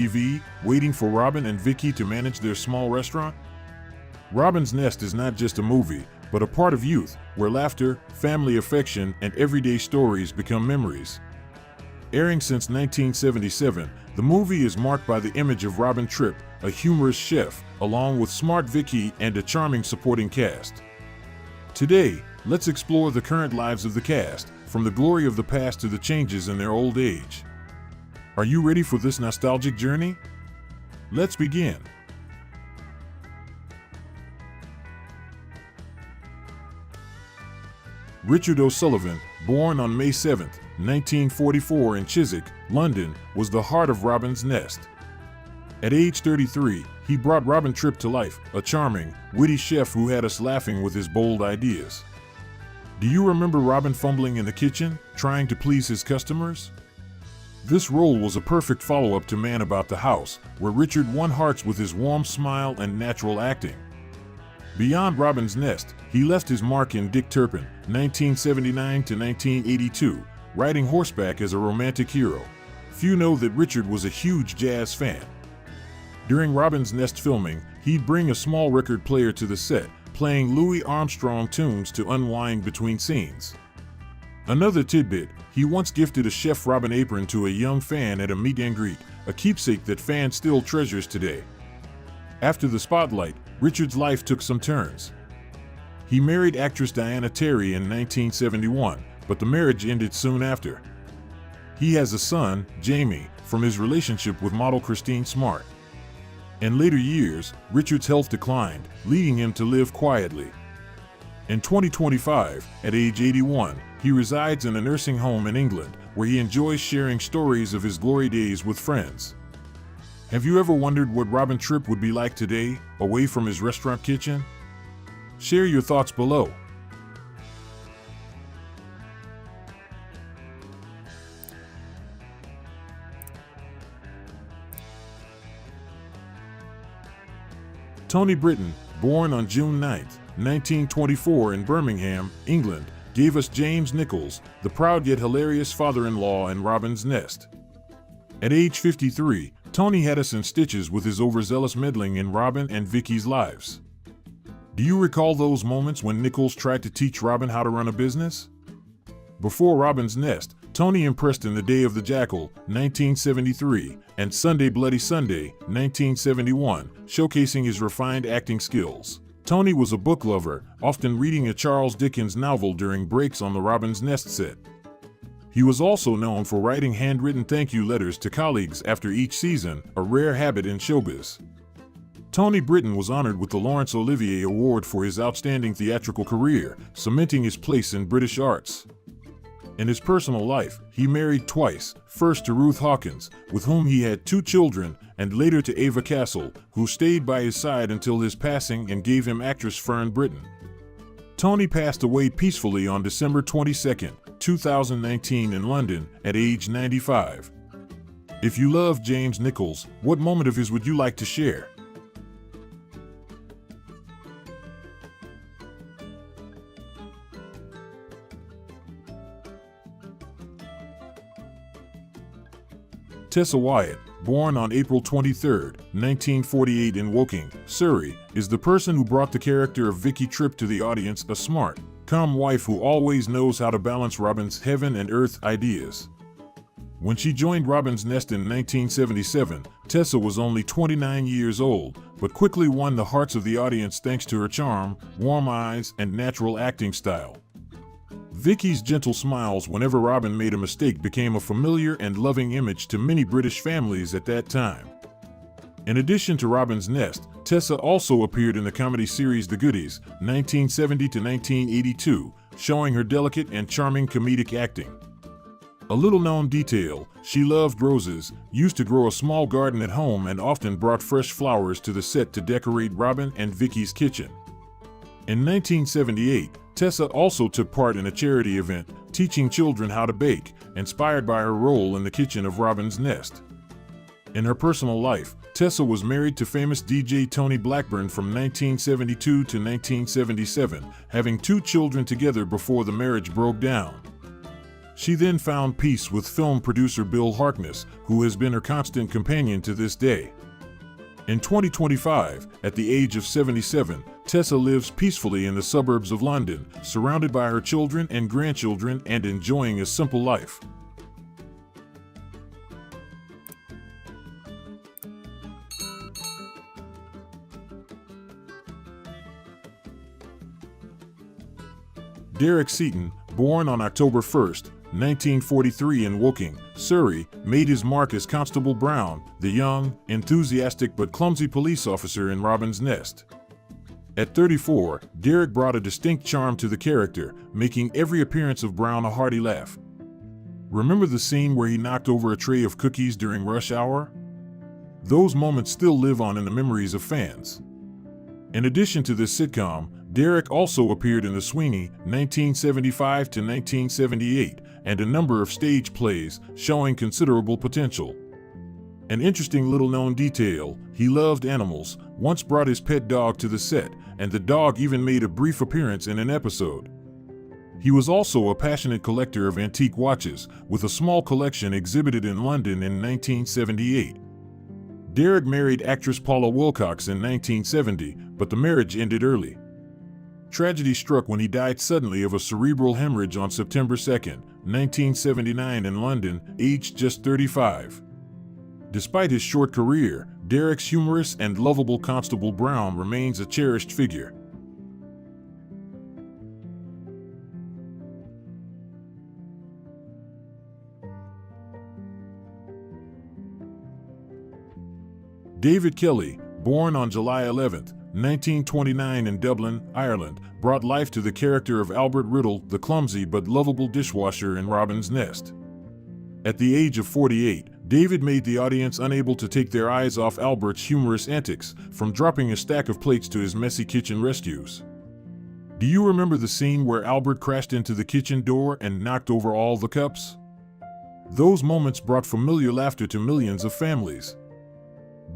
TV, waiting for Robin and Vicky to manage their small restaurant? Robin's Nest is not just a movie, but a part of youth, where laughter, family affection, and everyday stories become memories. Airing since 1977, the movie is marked by the image of Robin Tripp, a humorous chef, along with smart Vicky and a charming supporting cast. Today, let's explore the current lives of the cast, from the glory of the past to the changes in their old age. Are you ready for this nostalgic journey? Let's begin. Richard O'Sullivan, born on May 7, 1944 in Chiswick, London, was the heart of Robin's Nest. At age 33, he brought Robin Tripp to life, a charming, witty chef who had us laughing with his bold ideas. Do you remember Robin fumbling in the kitchen, trying to please his customers? This role was a perfect follow-up to Man About the House, where Richard won hearts with his warm smile and natural acting. Beyond Robin's Nest, he left his mark in Dick Turpin, 1979 to 1982, riding horseback as a romantic hero. Few know that Richard was a huge jazz fan. During Robin's Nest filming, he'd bring a small record player to the set, playing Louis Armstrong tunes to unwind between scenes. Another tidbit, he once gifted a Chef Robin apron to a young fan at a meet and greet, a keepsake that fans still treasures today. After the spotlight, Richard's life took some turns. He married actress Diana Terry in 1971, but the marriage ended soon after. He has a son, Jamie, from his relationship with model Christine Smart. In later years, Richard's health declined, leading him to live quietly. In 2025, at age 81, he resides in a nursing home in England, where he enjoys sharing stories of his glory days with friends. Have you ever wondered what Robin Tripp would be like today, away from his restaurant kitchen? Share your thoughts below. Tony Britton, born on June 9, 1924 in Birmingham, England, gave us James Nichols, the proud yet hilarious father-in-law in Robin's Nest. At age 53, Tony had us in stitches with his overzealous meddling in Robin and Vicky's lives. Do you recall those moments when Nichols tried to teach Robin how to run a business? Before Robin's Nest, Tony impressed in The Day of the Jackal, 1973, and Sunday Bloody Sunday, 1971, showcasing his refined acting skills. Tony was a book lover, often reading a Charles Dickens novel during breaks on the Robin's Nest set. He was also known for writing handwritten thank you letters to colleagues after each season, a rare habit in showbiz. Tony Britton was honored with the Laurence Olivier Award for his outstanding theatrical career, cementing his place in British arts. In his personal life, he married twice, first to Ruth Hawkins, with whom he had 2 children, and later to Ava Castle, who stayed by his side until his passing and gave him actress Fern Britton. Tony passed away peacefully on December 22, 2019 in London, at age 95. If you love James Nichols, what moment of his would you like to share? Tessa Wyatt, born on April 23, 1948 in Woking, Surrey, is the person who brought the character of Vicky Tripp to the audience, a smart, calm wife who always knows how to balance Robin's heaven and earth ideas. When she joined Robin's Nest in 1977, Tessa was only 29 years old, but quickly won the hearts of the audience thanks to her charm, warm eyes, and natural acting style. Vicky's gentle smiles whenever Robin made a mistake became a familiar and loving image to many British families at that time. In addition to Robin's Nest, Tessa also appeared in the comedy series The Goodies, 1970 to 1982, showing her delicate and charming comedic acting. A little-known detail, she loved roses, used to grow a small garden at home, and often brought fresh flowers to the set to decorate Robin and Vicky's kitchen. In 1978, Tessa also took part in a charity event, teaching children how to bake, inspired by her role in the kitchen of Robin's Nest. In her personal life, Tessa was married to famous DJ Tony Blackburn from 1972 to 1977, having 2 children together before the marriage broke down. She then found peace with film producer Bill Harkness, who has been her constant companion to this day. In 2025, at the age of 77, Tessa lives peacefully in the suburbs of London, surrounded by her children and grandchildren and enjoying a simple life. Derek Seaton, born on October 1st, 1943 in Woking, Surrey, made his mark as Constable Brown, the young, enthusiastic but clumsy police officer in Robin's Nest. At 34, Derek brought a distinct charm to the character, making every appearance of Brown a hearty laugh. Remember the scene where he knocked over a tray of cookies during rush hour? Those moments still live on in the memories of fans. In addition to this sitcom, Derek also appeared in The Sweeney, 1975 to 1978, and a number of stage plays, showing considerable potential. An interesting little-known detail, he loved animals, once brought his pet dog to the set, and the dog even made a brief appearance in an episode. He was also a passionate collector of antique watches, with a small collection exhibited in London in 1978. Derek married actress Paula Wilcox in 1970, but the marriage ended early. Tragedy struck when he died suddenly of a cerebral hemorrhage on September 2, 1979 in London, aged just 35. Despite his short career, Derek's humorous and lovable Constable Brown remains a cherished figure. David Kelly, born on July 11, 1929 in Dublin, Ireland, brought life to the character of Albert Riddle, the clumsy but lovable dishwasher in Robin's Nest. At the age of 48, David made the audience unable to take their eyes off Albert's humorous antics, from dropping a stack of plates to his messy kitchen rescues. Do you remember the scene where Albert crashed into the kitchen door and knocked over all the cups? Those moments brought familiar laughter to millions of families.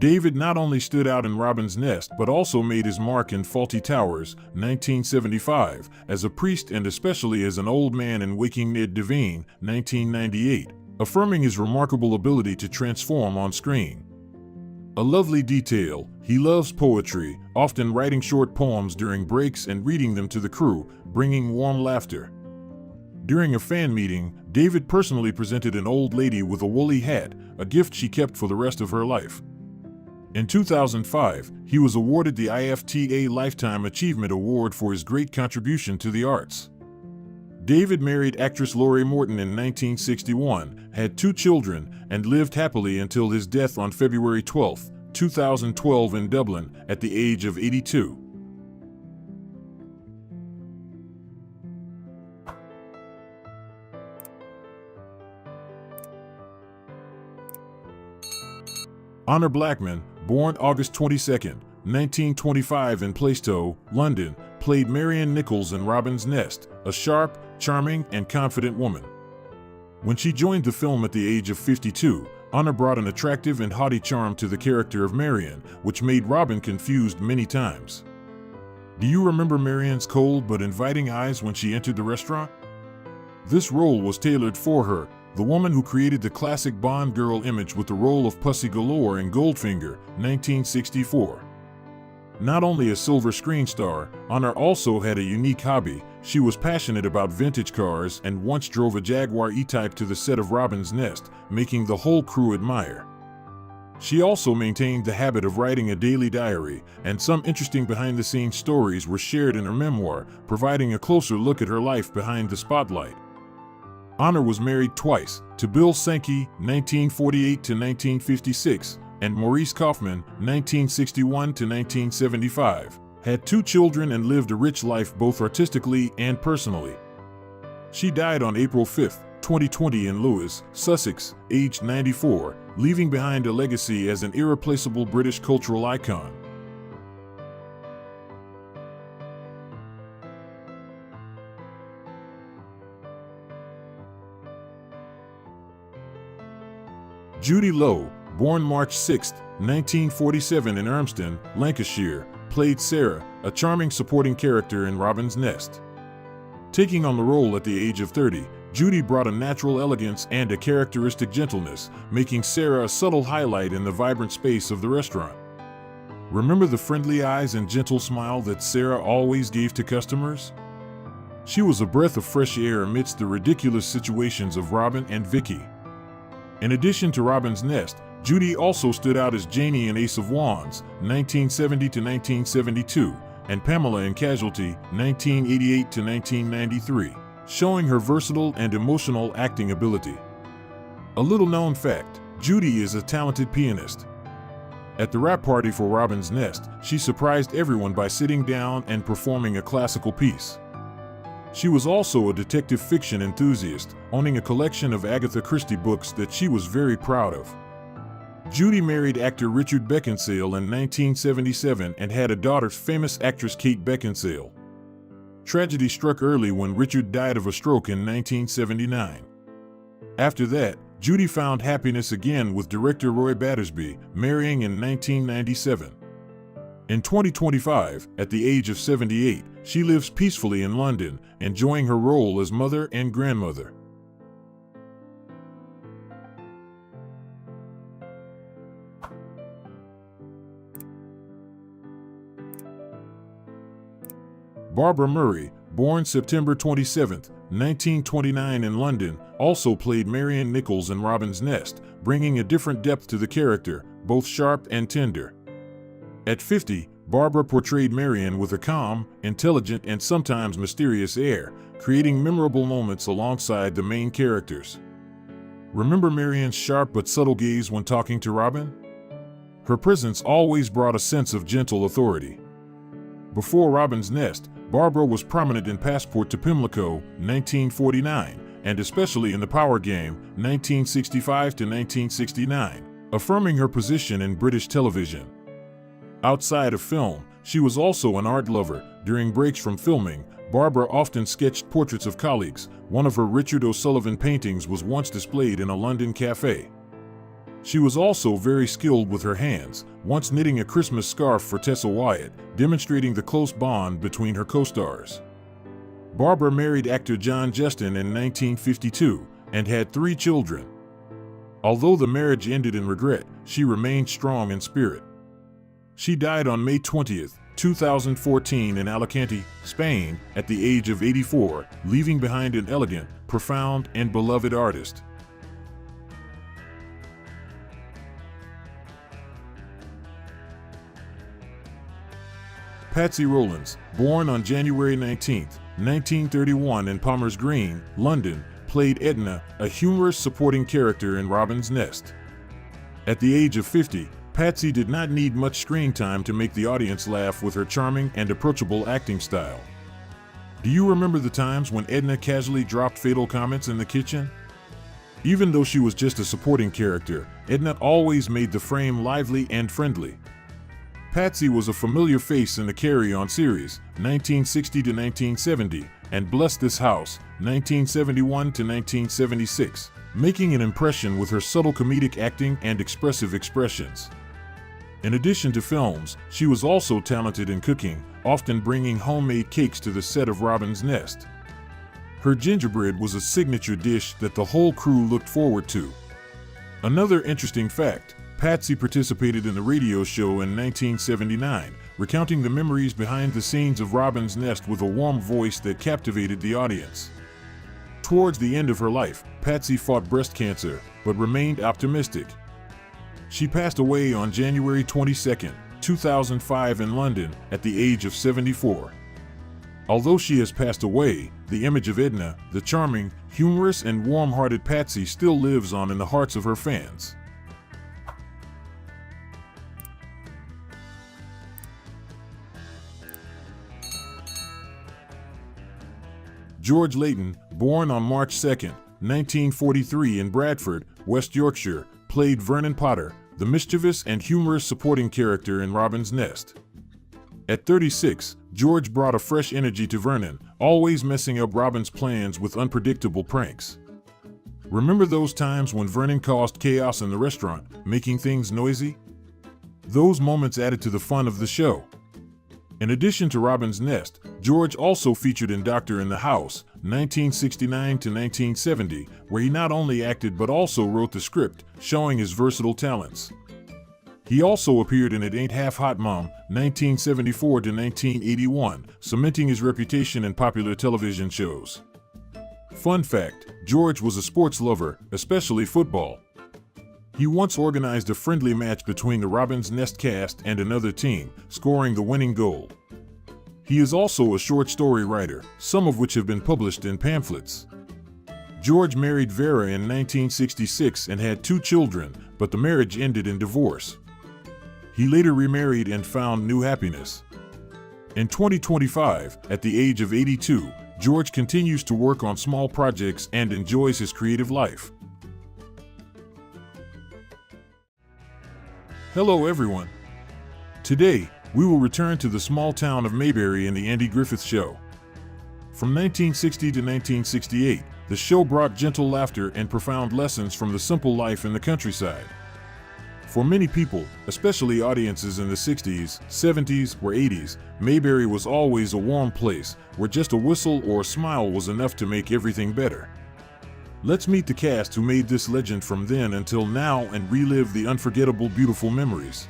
David not only stood out in Robin's Nest but also made his mark in Fawlty Towers, 1975, as a priest and especially as an old man in Waking Ned Devine, 1998, affirming his remarkable ability to transform on screen. A lovely detail, he loves poetry, often writing short poems during breaks and reading them to the crew, bringing warm laughter. During a fan meeting, David personally presented an old lady with a woolly hat, a gift she kept for the rest of her life. In 2005, he was awarded the IFTA Lifetime Achievement Award for his great contribution to the arts. David married actress Laurie Morton in 1961, had 2 children, and lived happily until his death on February 12, 2012 in Dublin, at the age of 82. Honor Blackman, born August 22, 1925 in Plaistow, London, played Marian Nichols in Robin's Nest, a sharp, charming, and confident woman. When she joined the film at the age of 52, Honor brought an attractive and haughty charm to the character of Marian, which made Robin confused many times. Do you remember Marian's cold but inviting eyes when she entered the restaurant? This role was tailored for her, the woman who created the classic Bond girl image with the role of Pussy Galore in Goldfinger, 1964. Not only a silver screen star, Honor also had a unique hobby. She was passionate about vintage cars and once drove a Jaguar E-Type to the set of Robin's Nest, making the whole crew admire. She also maintained the habit of writing a daily diary, and some interesting behind-the-scenes stories were shared in her memoir, providing a closer look at her life behind the spotlight. Honor was married twice, to Bill Sankey, 1948 to 1956, and Maurice Kaufman, 1961 to 1975, had 2 children and lived a rich life both artistically and personally. She died on April 5, 2020 in Lewes, Sussex, aged 94, leaving behind a legacy as an irreplaceable British cultural icon. Judy Lowe, born March 6, 1947 in Urmston, Lancashire, played Sarah, a charming supporting character in Robin's Nest. Taking on the role at the age of 30, Judy brought a natural elegance and a characteristic gentleness, making Sarah a subtle highlight in the vibrant space of the restaurant. Remember the friendly eyes and gentle smile that Sarah always gave to customers? She was a breath of fresh air amidst the ridiculous situations of Robin and Vicky. In addition to Robin's Nest, Judy also stood out as Janie in Ace of Wands, 1970 to 1972, and Pamela in Casualty, 1988 to 1993, showing her versatile and emotional acting ability. A little-known fact, Judy is a talented pianist. At the wrap party for Robin's Nest, she surprised everyone by sitting down and performing a classical piece. She was also a detective fiction enthusiast, owning a collection of Agatha Christie books that she was very proud of. Judy married actor Richard Beckinsale in 1977 and had a daughter, famous actress Kate Beckinsale. Tragedy struck early when Richard died of a stroke in 1979. After that, Judy found happiness again with director Roy Battersby, marrying in 1997. In 2025, at the age of 78, she lives peacefully in London, enjoying her role as mother and grandmother. Barbara Murray, born September 27, 1929 in London, also played Marian Nichols in Robin's Nest, bringing a different depth to the character, both sharp and tender. At 50, Barbara portrayed Marian with a calm, intelligent, and sometimes mysterious air, creating memorable moments alongside the main characters. Remember Marian's sharp but subtle gaze when talking to Robin? Her presence always brought a sense of gentle authority. Before Robin's Nest, Barbara was prominent in Passport to Pimlico, 1949, and especially in The Power Game, 1965 to 1969, affirming her position in British television. Outside of film, she was also an art lover. During breaks from filming, Barbara often sketched portraits of colleagues. One of her Richard O'Sullivan paintings was once displayed in a London cafe. She was also very skilled with her hands, once knitting a Christmas scarf for Tessa Wyatt, demonstrating the close bond between her co-stars. Barbara married actor John Justin in 1952 and had 3 children. Although the marriage ended in regret, she remained strong in spirit. She died on May 20, 2014 in Alicante, Spain, at the age of 84, leaving behind an elegant, profound, and beloved artist. Patsy Rowlands, born on January 19, 1931 in Palmer's Green, London, played Edna, a humorous supporting character in Robin's Nest. At the age of 50, Patsy did not need much screen time to make the audience laugh with her charming and approachable acting style. Do you remember the times when Edna casually dropped fatal comments in the kitchen? Even though she was just a supporting character, Edna always made the frame lively and friendly. Patsy was a familiar face in the Carry On series, 1960 to 1970, and Bless This House, 1971 to 1976, making an impression with her subtle comedic acting and expressive expressions. In addition to films, she was also talented in cooking, often bringing homemade cakes to the set of Robin's Nest. Her gingerbread was a signature dish that the whole crew looked forward to. Another interesting fact, Patsy participated in the radio show in 1979, recounting the memories behind the scenes of Robin's Nest with a warm voice that captivated the audience. Towards the end of her life, Patsy fought breast cancer, but remained optimistic. She passed away on January 22, 2005 in London, at the age of 74. Although she has passed away, the image of Edna, the charming, humorous, and warm-hearted Patsy still lives on in the hearts of her fans. George Layton, born on March 2, 1943 in Bradford, West Yorkshire, played Vernon Potter, the mischievous and humorous supporting character in Robin's Nest. At 36, George brought a fresh energy to Vernon, always messing up Robin's plans with unpredictable pranks. Remember those times when Vernon caused chaos in the restaurant, making things noisy? Those moments added to the fun of the show. In addition to Robin's Nest, George also featured in Doctor in the House, 1969 to 1970, where he not only acted but also wrote the script, showing his versatile talents. He also appeared in It Ain't Half Hot Mom, 1974 to 1981, cementing his reputation in popular television shows. Fun fact, George was a sports lover, especially football. He once organized a friendly match between the Robin's Nest cast and another team, scoring the winning goal. He is also a short story writer, some of which have been published in pamphlets. George married Vera in 1966 and had 2 children, but the marriage ended in divorce. He later remarried and found new happiness. In 2025, at the age of 82, George continues to work on small projects and enjoys his creative life. Hello everyone. Today, we will return to the small town of Mayberry in the Andy Griffith Show. From 1960 to 1968, the show brought gentle laughter and profound lessons from the simple life in the countryside. For many people, especially audiences in the 60s, 70s, or 80s, Mayberry was always a warm place where just a whistle or a smile was enough to make everything better. Let's meet the cast who made this legend from then until now and relive the unforgettable, beautiful memories.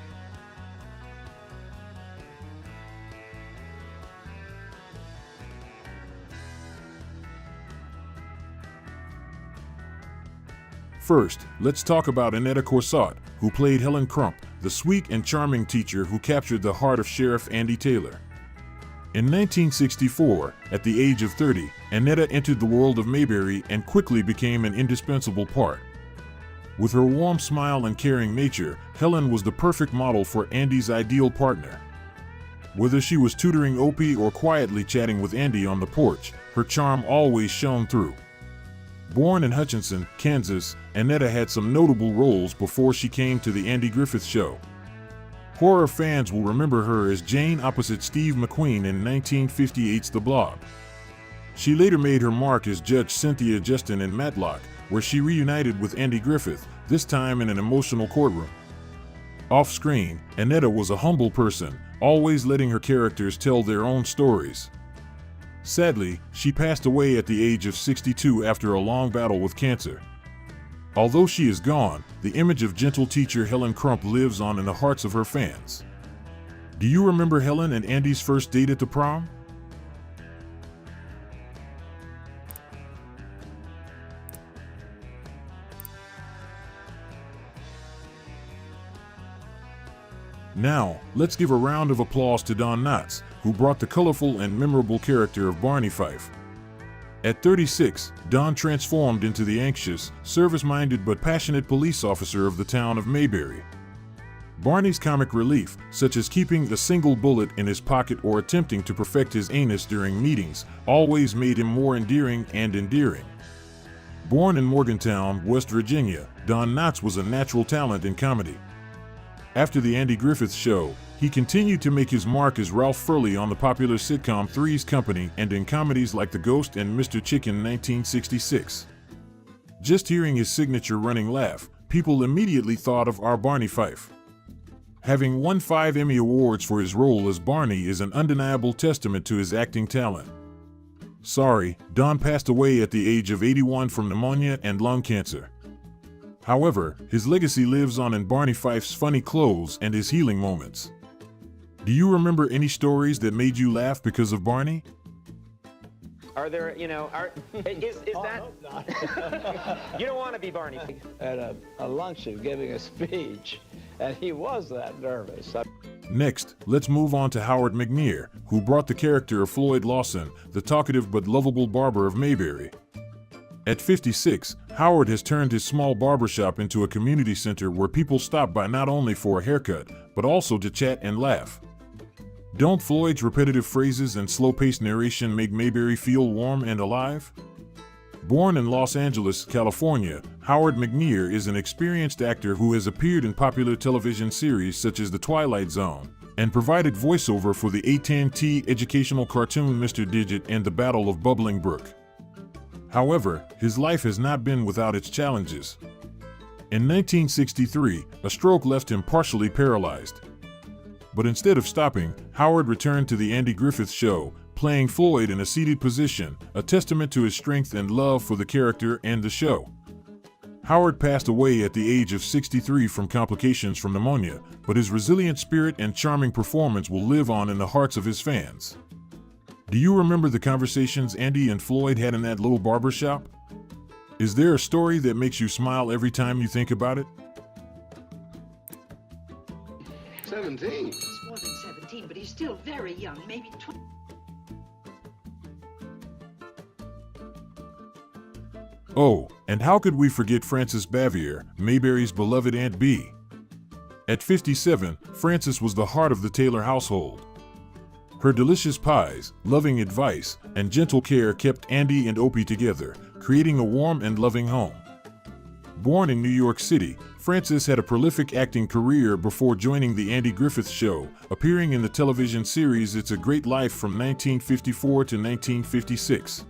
First, let's talk about Annetta Corsott, who played Helen Crump, the sweet and charming teacher who captured the heart of Sheriff Andy Taylor. In 1964, at the age of 30, Annetta entered the world of Mayberry and quickly became an indispensable part. With her warm smile and caring nature, Helen was the perfect model for Andy's ideal partner. Whether she was tutoring Opie or quietly chatting with Andy on the porch, her charm always shone through. Born in Hutchinson, Kansas, Annetta had some notable roles before she came to the Andy Griffith Show. Horror fans will remember her as Jane opposite Steve McQueen in 1958's The Blob. She later made her mark as Judge Cynthia Justin in Matlock, where she reunited with Andy Griffith, this time in an emotional courtroom. Off-screen, Annetta was a humble person, always letting her characters tell their own stories. Sadly, she passed away at the age of 62 after a long battle with cancer. Although she is gone, the image of gentle teacher Helen Crump lives on in the hearts of her fans. Do you remember Helen and Andy's first date at the prom? Now, let's give a round of applause to Don Knotts, who brought the colorful and memorable character of Barney Fife. At 36, Don transformed into the anxious, service-minded but passionate police officer of the town of Mayberry. Barney's comic relief, such as keeping a single bullet in his pocket or attempting to perfect his anus during meetings, always made him more endearing and endearing. Born in Morgantown, West Virginia, Don Knotts was a natural talent in comedy. After the Andy Griffith Show, he continued to make his mark as Ralph Furley on the popular sitcom Three's Company and in comedies like The Ghost and Mr. Chicken 1966. Just hearing his signature running laugh, people immediately thought of our Barney Fife. Having won 5 Emmy Awards for his role as Barney is an undeniable testament to his acting talent. Sorry, Don passed away at the age of 81 from pneumonia and lung cancer. However, his legacy lives on in Barney Fife's funny clothes and his healing moments. Do you remember any stories that made you laugh because of Barney? Are there, is that? No. You don't want to be Barney. At a luncheon giving a speech, and he was that nervous. Next, let's move on to Howard McNear, who brought the character of Floyd Lawson, the talkative but lovable barber of Mayberry. At 56, Howard has turned his small barbershop into a community center where people stop by not only for a haircut, but also to chat and laugh. Don't Floyd's repetitive phrases and slow-paced narration make Mayberry feel warm and alive? Born in Los Angeles, California, Howard McNear is an experienced actor who has appeared in popular television series such as The Twilight Zone, and provided voiceover for the AT&T educational cartoon Mr. Digit and The Battle of Bubbling Brook. However, his life has not been without its challenges. In 1963, a stroke left him partially paralyzed. But instead of stopping, Howard returned to the Andy Griffith Show, playing Floyd in a seated position, a testament to his strength and love for the character and the show. Howard passed away at the age of 63 from complications from pneumonia, but his resilient spirit and charming performance will live on in the hearts of his fans. Do you remember the conversations Andy and Floyd had in that little barber shop? Is there a story that makes you smile every time you think about it? 17. He's more than 17, but he's still very young, maybe 20. Oh, and how could we forget Frances Bavier, Mayberry's beloved Aunt Bee? At 57, Frances was the heart of the Taylor household. Her delicious pies, loving advice, and gentle care kept Andy and Opie together, creating a warm and loving home. Born in New York City, Frances had a prolific acting career before joining the Andy Griffith Show, appearing in the television series It's a Great Life from 1954 to 1956.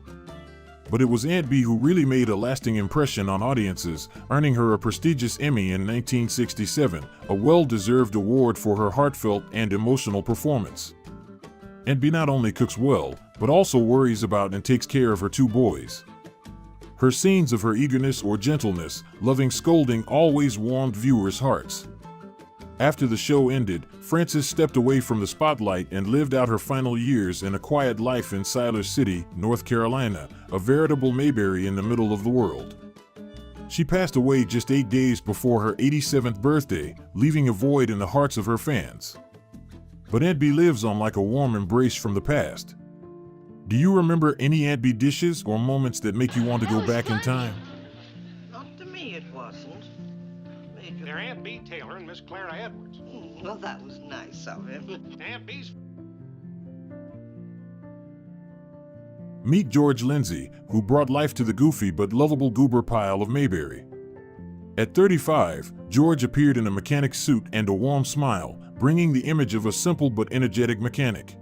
But it was Aunt Bee who really made a lasting impression on audiences, earning her a prestigious Emmy in 1967, a well-deserved award for her heartfelt and emotional performance. Aunt Bee not only cooks well, but also worries about and takes care of her two boys. Her scenes of her eagerness or gentleness, loving scolding always warmed viewers' hearts. After the show ended, Frances stepped away from the spotlight and lived out her final years in a quiet life in Siler City, North Carolina, a veritable Mayberry in the middle of the world. She passed away just 8 days before her 87th birthday, leaving a void in the hearts of her fans. But Aunt Bee lives on like a warm embrace from the past. Do you remember any Aunt Bee dishes or moments that make you want to go back in time? Not to me, it wasn't. They're Aunt Bee Taylor and Miss Clara Edwards. Well, that was nice of him. Aunt Bee's. Meet George Lindsay, who brought life to the goofy but lovable goober pile of Mayberry. At 35, George appeared in a mechanic's suit and a warm smile, bringing the image of a simple but energetic mechanic.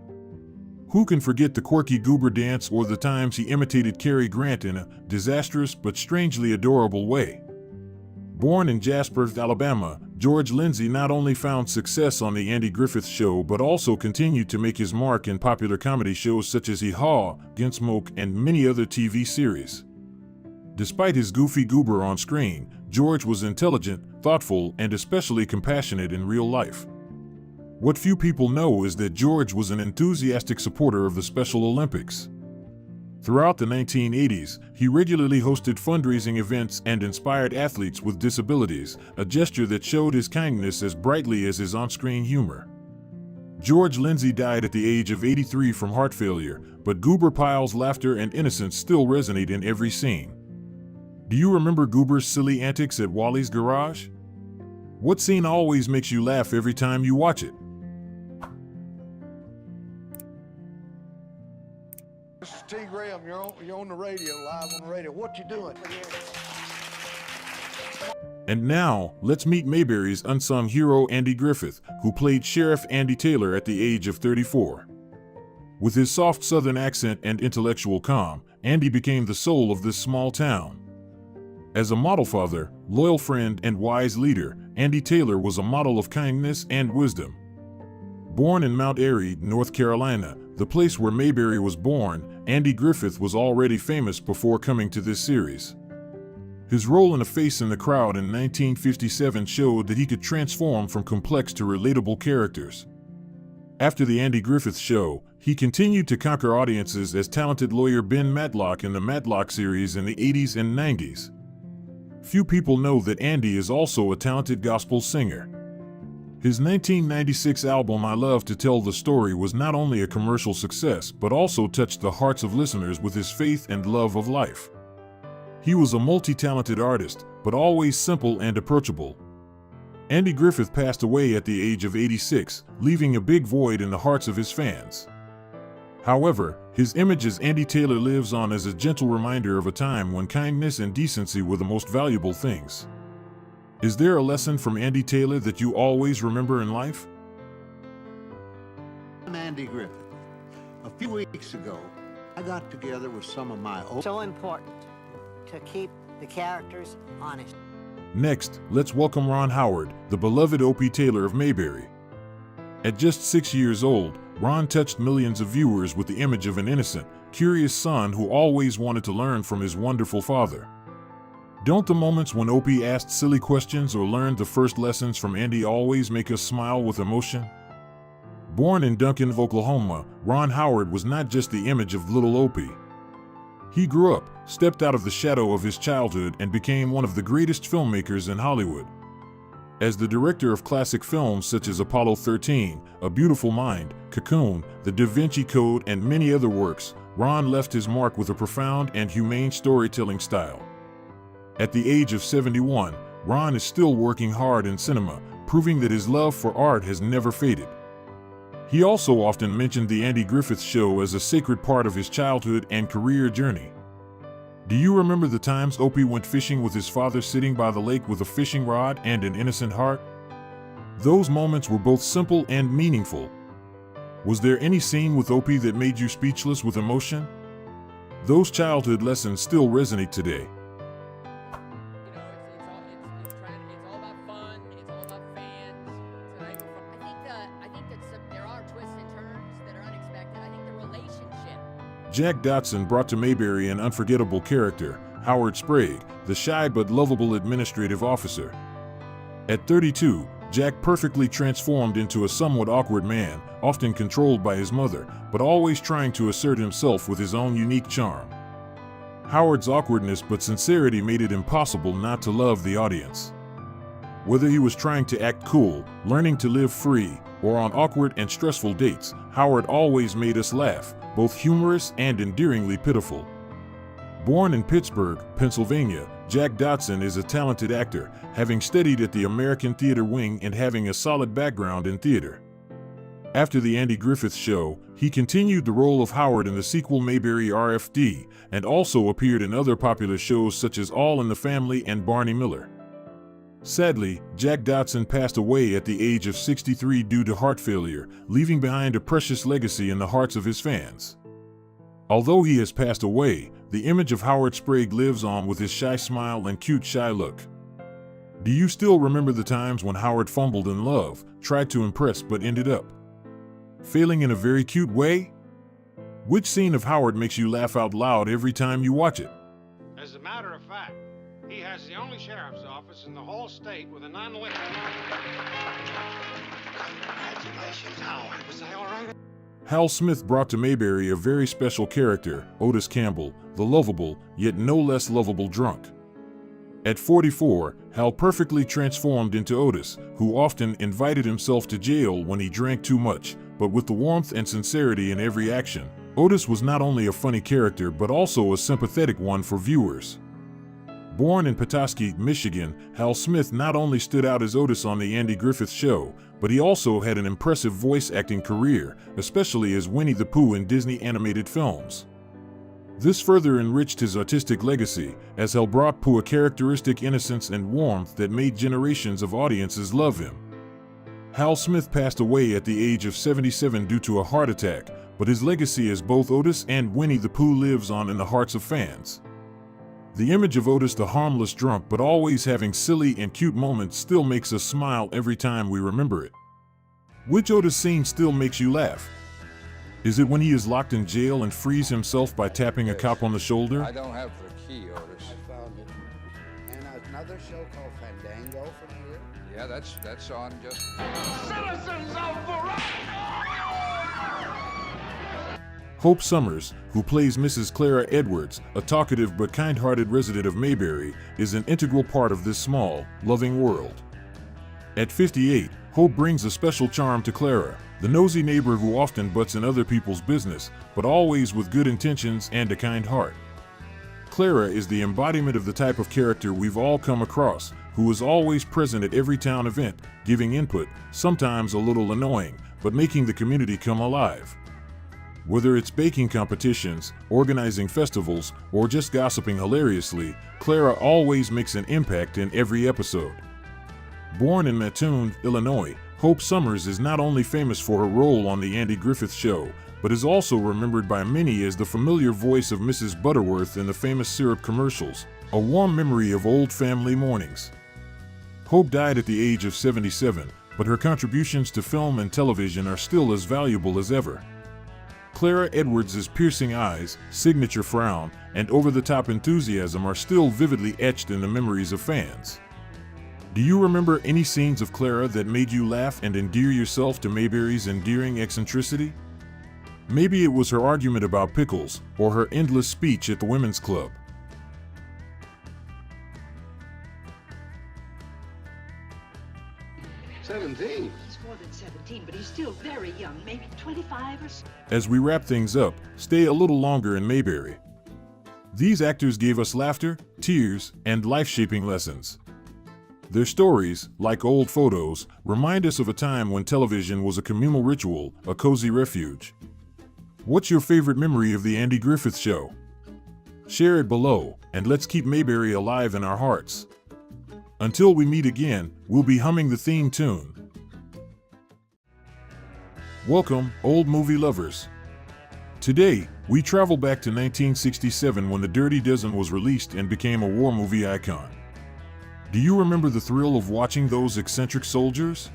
Who can forget the quirky goober dance or the times he imitated Cary Grant in a disastrous but strangely adorable way? Born in Jasper, Alabama, George Lindsay not only found success on the Andy Griffith Show but also continued to make his mark in popular comedy shows such as Hee Haw, Gunsmoke, and many other TV series. Despite his goofy goober on screen, George was intelligent, thoughtful, and especially compassionate in real life. What few people know is that George was an enthusiastic supporter of the Special Olympics. Throughout the 1980s, he regularly hosted fundraising events and inspired athletes with disabilities, a gesture that showed his kindness as brightly as his on-screen humor. George Lindsay died at the age of 83 from heart failure, but Goober Pyle's laughter and innocence still resonate in every scene. Do you remember Goober's silly antics at Wally's garage? What scene always makes you laugh every time you watch it? This is T. Graham. You're on the radio, live on the radio. What you doing? And now, let's meet Mayberry's unsung hero Andy Griffith, who played Sheriff Andy Taylor at the age of 34. With his soft Southern accent and intellectual calm, Andy became the soul of this small town. As a model father, loyal friend, and wise leader, Andy Taylor was a model of kindness and wisdom. Born in Mount Airy, North Carolina, the place where Mayberry was born, Andy Griffith was already famous before coming to this series. His role in A Face in the Crowd in 1957 showed that he could transform from complex to relatable characters. After the Andy Griffith Show, he continued to conquer audiences as talented lawyer Ben Matlock in the Matlock series in the 80s and 90s. Few people know that Andy is also a talented gospel singer. His 1996 album I Love to Tell the Story was not only a commercial success but also touched the hearts of listeners with his faith and love of life. He was a multi-talented artist, but always simple and approachable. Andy Griffith passed away at the age of 86, leaving a big void in the hearts of his fans. However, his image as Andy Taylor lives on as a gentle reminder of a time when kindness and decency were the most valuable things. Is there a lesson from Andy Taylor that you always remember in life? I'm Andy Griffith. A few weeks ago, I got together with some of my old... So important to keep the characters honest. Next, let's welcome Ron Howard, the beloved Opie Taylor of Mayberry. At just 6 years old, Ron touched millions of viewers with the image of an innocent, curious son who always wanted to learn from his wonderful father. Don't the moments when Opie asked silly questions or learned the first lessons from Andy always make us smile with emotion? Born in Duncan, Oklahoma, Ron Howard was not just the image of little Opie. He grew up, stepped out of the shadow of his childhood, and became one of the greatest filmmakers in Hollywood. As the director of classic films such as Apollo 13, A Beautiful Mind, Cocoon, The Da Vinci Code, and many other works, Ron left his mark with a profound and humane storytelling style. At the age of 71, Ron is still working hard in cinema, proving that his love for art has never faded. He also often mentioned the Andy Griffith Show as a sacred part of his childhood and career journey. Do you remember the times Opie went fishing with his father sitting by the lake with a fishing rod and an innocent heart? Those moments were both simple and meaningful. Was there any scene with Opie that made you speechless with emotion? Those childhood lessons still resonate today. It's all about fun. It's all about fans. I think that there are twists and turns that are unexpected. I think the relationship. Jack Dotson brought to Mayberry an unforgettable character, Howard Sprague, the shy but lovable administrative officer. At 32, Jack perfectly transformed into a somewhat awkward man, often controlled by his mother, but always trying to assert himself with his own unique charm. Howard's awkwardness but sincerity made it impossible not to love the audience. Whether he was trying to act cool, learning to live free, or on awkward and stressful dates, Howard always made us laugh, both humorous and endearingly pitiful. Born in Pittsburgh, Pennsylvania, Jack Dotson is a talented actor, having studied at the American Theater Wing and having a solid background in theater. After the Andy Griffith Show, he continued the role of Howard in the sequel Mayberry RFD, and also appeared in other popular shows such as All in the Family and Barney Miller. Sadly, Jack Dotson passed away at the age of 63 due to heart failure, leaving behind a precious legacy in the hearts of his fans. Although he has passed away, the image of Howard Sprague lives on with his shy smile and cute shy look. Do you still remember the times when Howard fumbled in love, tried to impress but ended up failing in a very cute way? Which scene of Howard makes you laugh out loud every time you watch it? As a matter of fact, he has the only sheriff's office in the whole state with a non-living. Congratulations, Howard. Was I all right? Hal Smith brought to Mayberry a very special character, Otis Campbell, the lovable, yet no less lovable drunk. At 44, Hal perfectly transformed into Otis, who often invited himself to jail when he drank too much, but with the warmth and sincerity in every action. Otis was not only a funny character but also a sympathetic one for viewers. Born in Petoskey, Michigan, Hal Smith not only stood out as Otis on the Andy Griffith Show, but he also had an impressive voice acting career, especially as Winnie the Pooh in Disney animated films. This further enriched his artistic legacy, as Hal brought Pooh a characteristic innocence and warmth that made generations of audiences love him. Hal Smith passed away at the age of 77 due to a heart attack, but his legacy as both Otis and Winnie the Pooh lives on in the hearts of fans. The image of Otis the harmless drunk but always having silly and cute moments still makes us smile every time we remember it. Which Otis scene still makes you laugh? Is it when he is locked in jail and frees himself by tapping a cop on the shoulder? I don't have the key, Otis. I found it. And another show called Fandango from here. Yeah, that's on just... Citizens of Variety! Hope Summers, who plays Mrs. Clara Edwards, a talkative but kind-hearted resident of Mayberry, is an integral part of this small, loving world. At 58, Hope brings a special charm to Clara, the nosy neighbor who often butts in other people's business, but always with good intentions and a kind heart. Clara is the embodiment of the type of character we've all come across, who is always present at every town event, giving input, sometimes a little annoying, but making the community come alive. Whether it's baking competitions, organizing festivals, or just gossiping hilariously, Clara always makes an impact in every episode. Born in Mattoon, Illinois, Hope Summers is not only famous for her role on The Andy Griffith Show, but is also remembered by many as the familiar voice of Mrs. Butterworth in the famous syrup commercials, a warm memory of old family mornings. Hope died at the age of 77, but her contributions to film and television are still as valuable as ever. Clara Edwards' piercing eyes, signature frown, and over-the-top enthusiasm are still vividly etched in the memories of fans. Do you remember any scenes of Clara that made you laugh and endear yourself to Mayberry's endearing eccentricity? Maybe it was her argument about pickles, or her endless speech at the women's club. He's more than 17, but he's still very young, maybe 25 or so. As we wrap things up, stay a little longer in Mayberry. These actors gave us laughter, tears, and life-shaping lessons. Their stories, like old photos, remind us of a time when television was a communal ritual, a cozy refuge. What's your favorite memory of The Andy Griffith Show? Share it below, and let's keep Mayberry alive in our hearts. Until we meet again, we'll be humming the theme tune. Welcome, old movie lovers. Today, we travel back to 1967 when The Dirty Dozen was released and became a war movie icon. Do you remember the thrill of watching those eccentric soldiers?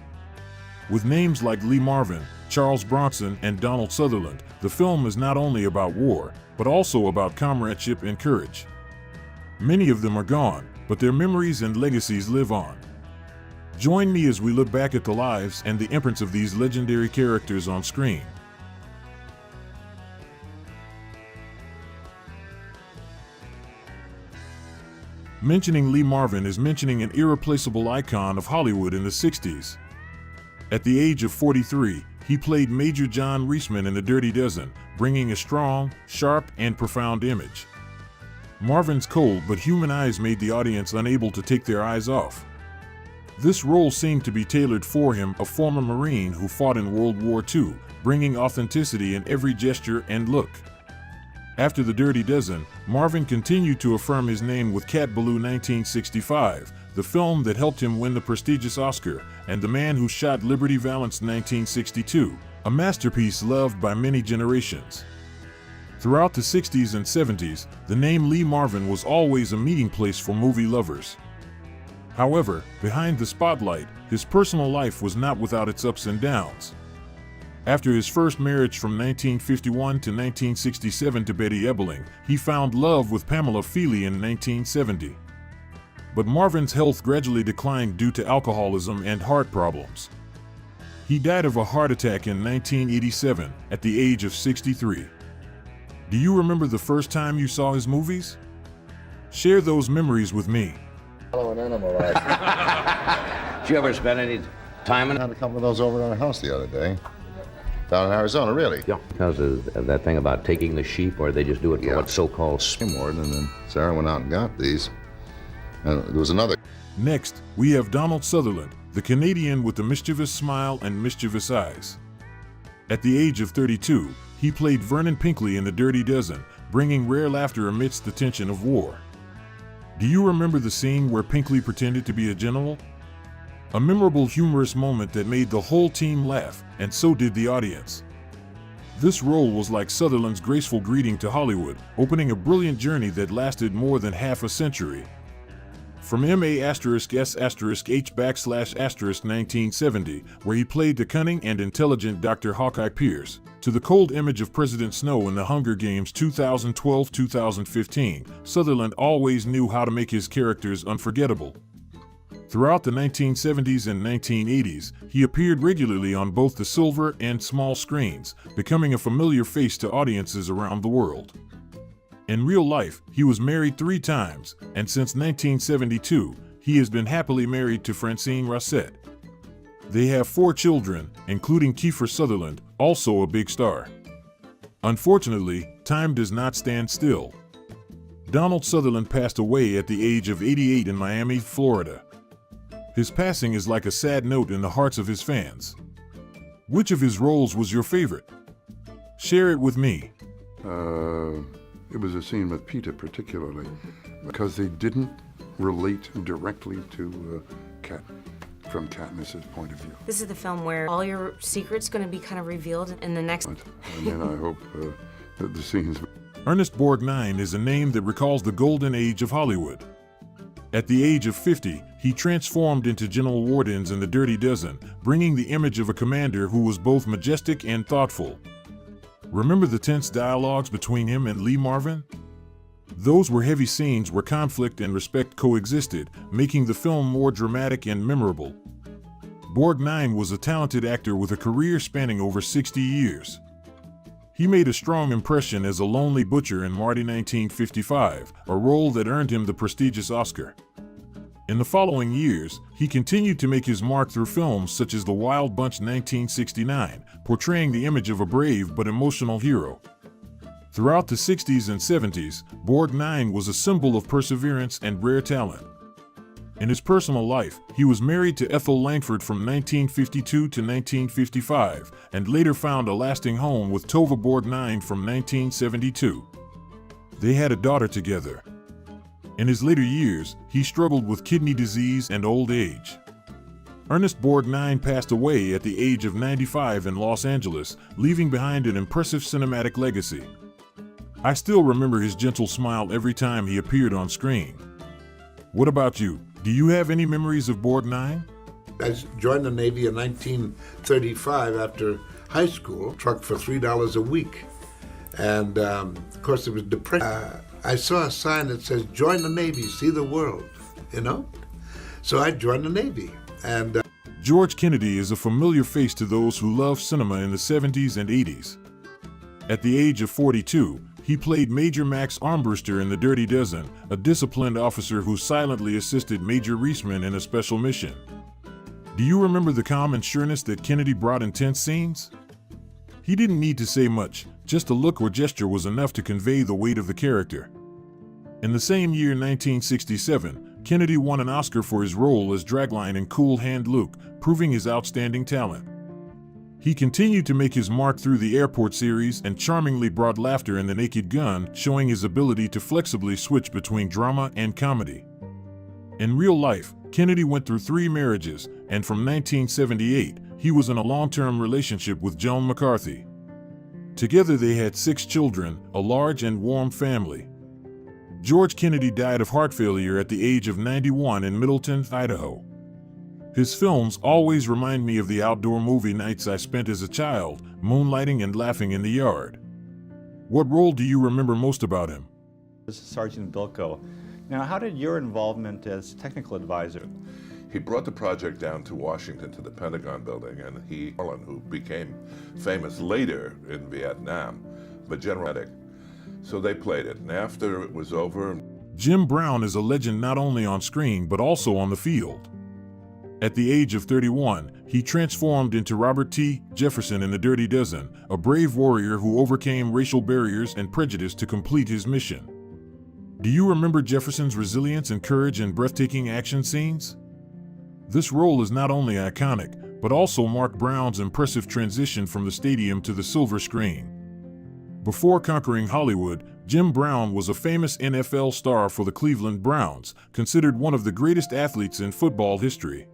With names like Lee Marvin, Charles Bronson, and Donald Sutherland, the film is not only about war, but also about comradeship and courage. Many of them are gone, but their memories and legacies live on. Join me as we look back at the lives and the imprints of these legendary characters on screen. Mentioning Lee Marvin is mentioning an irreplaceable icon of Hollywood in the 60s. At the age of 43, he played Major John Reisman in The Dirty Dozen, bringing a strong, sharp, and profound image. Marvin's cold but human eyes made the audience unable to take their eyes off. This role seemed to be tailored for him, a former Marine who fought in World War II, bringing authenticity in every gesture and look. After The Dirty Dozen, Marvin continued to affirm his name with Cat Ballou 1965, the film that helped him win the prestigious Oscar, and The Man Who Shot Liberty Valance 1962, a masterpiece loved by many generations. Throughout the 60s and 70s, the name Lee Marvin was always a meeting place for movie lovers. However, behind the spotlight, his personal life was not without its ups and downs. After his first marriage from 1951 to 1967 to Betty Ebeling, he found love with Pamela Feely in 1970. But Marvin's health gradually declined due to alcoholism and heart problems. He died of a heart attack in 1987 at the age of 63. Do you remember the first time you saw his movies? Share those memories with me. Follow an animal life. Did you ever spend any time in? I had a couple of those over at our house the other day. Down in Arizona, really? Yeah. Because of that thing about taking the sheep, or they just do it for what's so-called Ward, and then Sarah went out and got these. And there was another. Next, we have Donald Sutherland, the Canadian with the mischievous smile and mischievous eyes. At the age of 32, he played Vernon Pinkley in The Dirty Dozen, bringing rare laughter amidst the tension of war. Do you remember the scene where Pinkley pretended to be a general? A memorable humorous moment that made the whole team laugh, and so did the audience. This role was like Sutherland's graceful greeting to Hollywood, opening a brilliant journey that lasted more than half a century. From MA*S*H*1970, where he played the cunning and intelligent Dr. Hawkeye Pierce, to the cold image of President Snow in The Hunger Games 2012-2015, Sutherland always knew how to make his characters unforgettable. Throughout the 1970s and 1980s, he appeared regularly on both the silver and small screens, becoming a familiar face to audiences around the world. In real life, he was married 3 times, and since 1972, he has been happily married to Francine Rossett. They have 4 children, including Kiefer Sutherland, also a big star. Unfortunately, time does not stand still. Donald Sutherland passed away at the age of 88 in Miami, Florida. His passing is like a sad note in the hearts of his fans. Which of his roles was your favorite? Share it with me. It was a scene with Peter particularly, because they didn't relate directly to from Katniss's point of view. This is the film where all your secrets going to be kind of revealed in the next. And then I hope that the scenes. Ernest Borgnine is a name that recalls the golden age of Hollywood. At the age of 50, he transformed into General Wardens in The Dirty Dozen, bringing the image of a commander who was both majestic and thoughtful. Remember the tense dialogues between him and Lee Marvin? Those were heavy scenes where conflict and respect coexisted, making the film more dramatic and memorable. Borgnine was a talented actor with a career spanning over 60 years. He made a strong impression as a lonely butcher in Marty 1955, a role that earned him the prestigious Oscar. In the following years, he continued to make his mark through films such as The Wild Bunch 1969, portraying the image of a brave but emotional hero. Throughout the 60s and 70s, Borgnine was a symbol of perseverance and rare talent. In his personal life, he was married to Ethel Langford from 1952 to 1955, and later found a lasting home with Tova Borgnine from 1972. They had a daughter together. In his later years, he struggled with kidney disease and old age. Ernest Borgnine passed away at the age of 95 in Los Angeles, leaving behind an impressive cinematic legacy. I still remember his gentle smile every time he appeared on screen. What about you? Do you have any memories of Borgnine? I joined the Navy in 1935 after high school, trucked for $3 a week. And of course it was depressing. I saw a sign that says, join the Navy, see the world, you know? So I joined the Navy. And George Kennedy is a familiar face to those who love cinema in the 70s and 80s. At the age of 42, he played Major Max Armbruster in The Dirty Dozen, a disciplined officer who silently assisted Major Reisman in a special mission. Do you remember the calm and sureness that Kennedy brought in tense scenes? He didn't need to say much, just a look or gesture was enough to convey the weight of the character. In the same year, 1967, Kennedy won an Oscar for his role as Dragline in Cool Hand Luke, proving his outstanding talent. He continued to make his mark through the Airport series and charmingly brought laughter in The Naked Gun, showing his ability to flexibly switch between drama and comedy. In real life, Kennedy went through 3 marriages, and from 1978, he was in a long-term relationship with Joan McCarthy. Together they had 6 children, a large and warm family. George Kennedy died of heart failure at the age of 91 in Middleton, Idaho. His films always remind me of the outdoor movie nights I spent as a child, moonlighting and laughing in the yard. What role do you remember most about him? This is Sergeant Bilko. Now, how did your involvement as technical advisor? He brought the project down to Washington to the Pentagon building, and who became famous later in Vietnam, but General Medic. So they played it, and after it was over... Jim Brown is a legend not only on screen but also on the field. At the age of 31, he transformed into Robert T. Jefferson in The Dirty Dozen, a brave warrior who overcame racial barriers and prejudice to complete his mission. Do you remember Jefferson's resilience and courage in breathtaking action scenes? This role is not only iconic, but also marked Brown's impressive transition from the stadium to the silver screen. Before conquering Hollywood, Jim Brown was a famous NFL star for the Cleveland Browns, considered one of the greatest athletes in football history.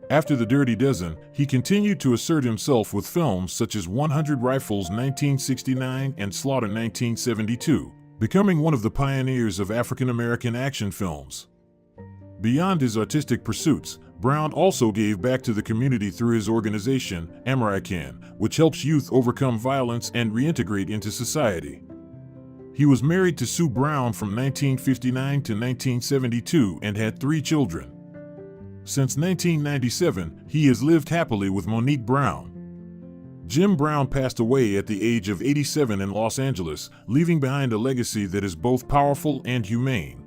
After The Dirty Dozen, he continued to assert himself with films such as 100 Rifles 1969 and Slaughter 1972, becoming one of the pioneers of African-American action films. Beyond his artistic pursuits, Brown also gave back to the community through his organization, American, which helps youth overcome violence and reintegrate into society. He was married to Sue Brown from 1959 to 1972 and had 3 children. Since 1997, he has lived happily with Monique Brown. Jim Brown passed away at the age of 87 in Los Angeles, leaving behind a legacy that is both powerful and humane.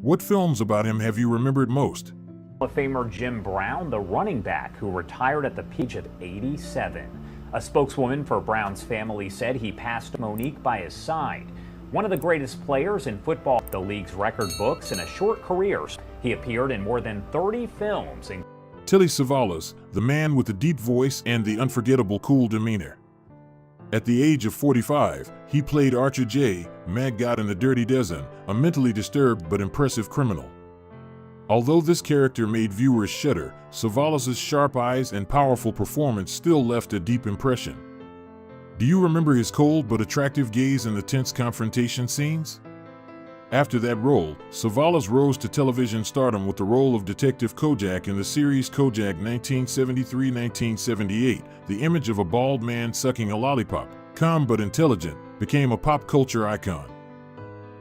What films about him have you remembered most? Hall of Famer Jim Brown, the running back who retired at the age of 87. A spokeswoman for Brown's family said he passed Monique by his side. One of the greatest players in football, the league's record books in a short career. He appeared in more than 30 films. Telly Savalas, the man with the deep voice and the unforgettable cool demeanor. At the age of 45, he played Archer J. Maggot in The Dirty Dozen, a mentally disturbed but impressive criminal. Although this character made viewers shudder, Savalas' sharp eyes and powerful performance still left a deep impression. Do you remember his cold but attractive gaze in the tense confrontation scenes? After that role, Savalas rose to television stardom with the role of Detective Kojak in the series Kojak 1973-1978. The image of a bald man sucking a lollipop, calm but intelligent, became a pop culture icon.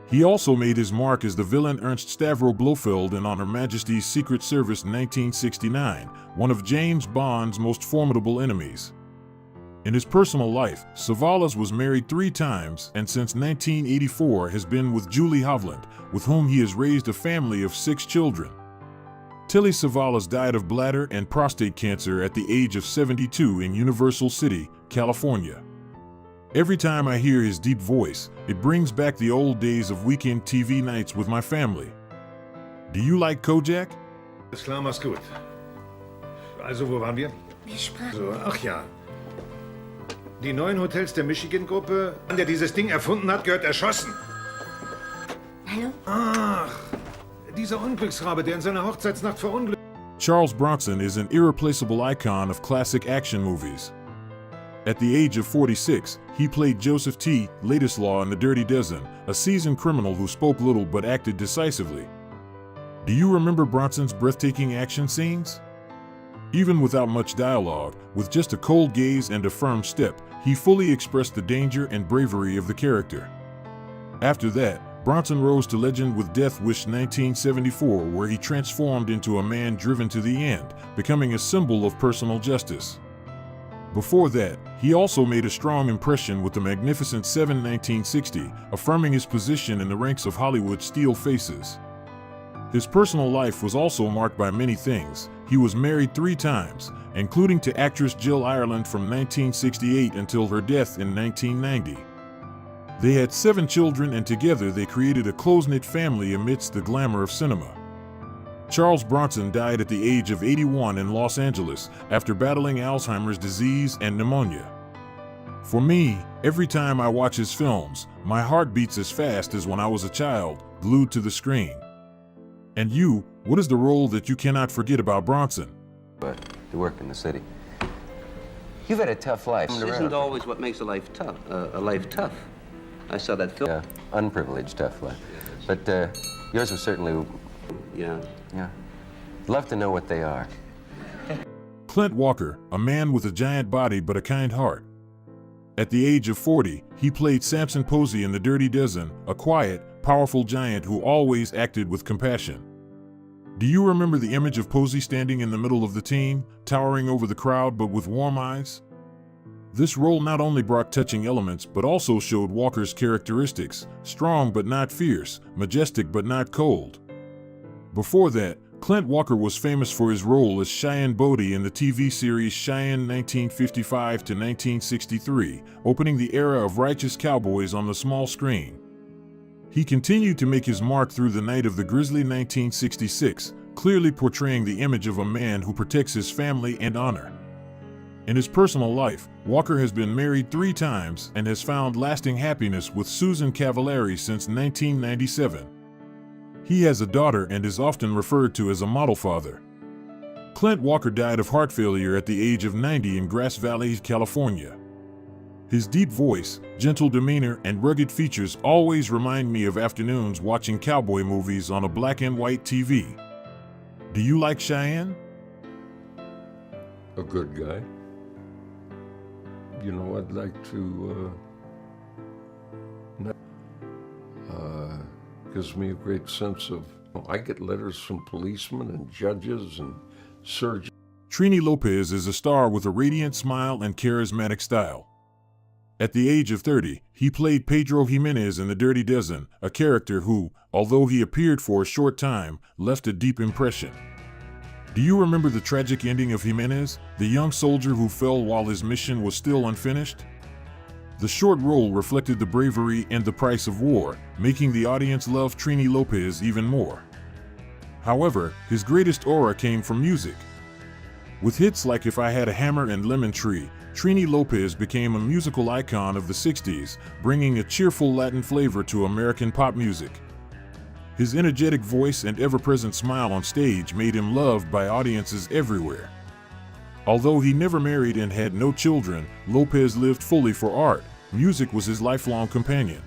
He also made his mark as the villain Ernst Stavro Blofeld in On Her Majesty's Secret Service 1969, one of James Bond's most formidable enemies. In his personal life, Savalas was married 3 times and since 1984 has been with Julie Hovland, with whom he has raised a family of 6 children. Telly Savalas died of bladder and prostate cancer at the age of 72 in Universal City, California. Every time I hear his deep voice, it brings back the old days of weekend TV nights with my family. Do you like Kojak? Alles klar, mach's gut. Also, wo waren wir? Wir sprachen. So, ach ja. Die neuen Hotels der Michigan-Gruppe, der dieses Ding erfunden hat, gehört erschossen. Hallo? Ach, dieser Unglücksrabe, der in seiner Hochzeitsnacht verunglückt. Charles Bronson is an irreplaceable icon of classic action movies. At the age of 46, he played Joseph T. Ladislaw in The Dirty Dozen, a seasoned criminal who spoke little but acted decisively. Do you remember Bronson's breathtaking action scenes? Even without much dialogue, with just a cold gaze and a firm step, he fully expressed the danger and bravery of the character. After that, Bronson rose to legend with Death Wish 1974, where he transformed into a man driven to the end, becoming a symbol of personal justice. Before that, he also made a strong impression with The Magnificent Seven 1960, affirming his position in the ranks of Hollywood's steel faces. His personal life was also marked by many things. He was married 3 times, including to actress Jill Ireland from 1968 until her death in 1990. They had 7 children and together they created a close-knit family amidst the glamour of cinema. Charles Bronson died at the age of 81 in Los Angeles after battling Alzheimer's disease and pneumonia. For me, every time I watch his films, my heart beats as fast as when I was a child, glued to the screen. And you, what is the role that you cannot forget about Bronson? But to work in the city. You've had a tough life. It isn't always what makes a life tough. I saw that film. Yeah, unprivileged tough life. But yours was certainly... Yeah. Yeah. Love to know what they are. Clint Walker, a man with a giant body but a kind heart. At the age of 40, he played Samson Posey in The Dirty Dozen, a quiet, powerful giant who always acted with compassion. Do you remember the image of Posey standing in the middle of the team, towering over the crowd but with warm eyes? This role not only brought touching elements but also showed Walker's characteristics, strong but not fierce, majestic but not cold. Before that, Clint Walker was famous for his role as Cheyenne Bodie in the TV series Cheyenne 1955 to 1963, opening the era of righteous cowboys on the small screen. He continued to make his mark through The Night of the Grizzly 1966, clearly portraying the image of a man who protects his family and honor. In his personal life, Walker has been married 3 times and has found lasting happiness with Susan Cavallari since 1997. He has a daughter and is often referred to as a model father. Clint Walker died of heart failure at the age of 90 in Grass Valley, California. His deep voice, gentle demeanor, and rugged features always remind me of afternoons watching cowboy movies on a black and white TV. Do you like Cheyenne? A good guy. You know, I'd like to, gives me a great sense of, I get letters from policemen and judges and surgeons. Trini Lopez is a star with a radiant smile and charismatic style. At the age of 30, he played Pedro Jimenez in The Dirty Dozen, a character who, although he appeared for a short time, left a deep impression. Do you remember the tragic ending of Jimenez, the young soldier who fell while his mission was still unfinished? The short role reflected the bravery and the price of war, making the audience love Trini Lopez even more. However, his greatest aura came from music. With hits like If I Had a Hammer and Lemon Tree, Trini Lopez became a musical icon of the 60s, bringing a cheerful Latin flavor to American pop music. His energetic voice and ever-present smile on stage made him loved by audiences everywhere. Although he never married and had no children, Lopez lived fully for art. Music was his lifelong companion.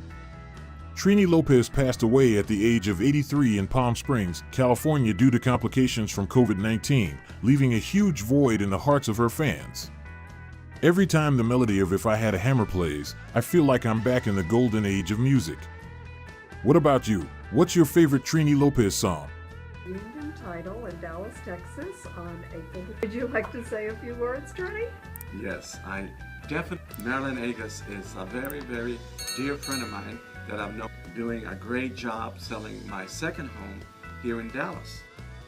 Trini Lopez passed away at the age of 83 in Palm Springs, California due to complications from COVID-19, leaving a huge void in the hearts of her fans. Every time the melody of If I Had a Hammer plays, I feel like I'm back in the golden age of music. What about you? What's your favorite Trini Lopez song? Union Title in Dallas, Texas on April. Would you like to say a few words, Trini? Yes, I definitely. Marilyn Agus is a very, very dear friend of mine that I've known doing a great job selling my second home here in Dallas.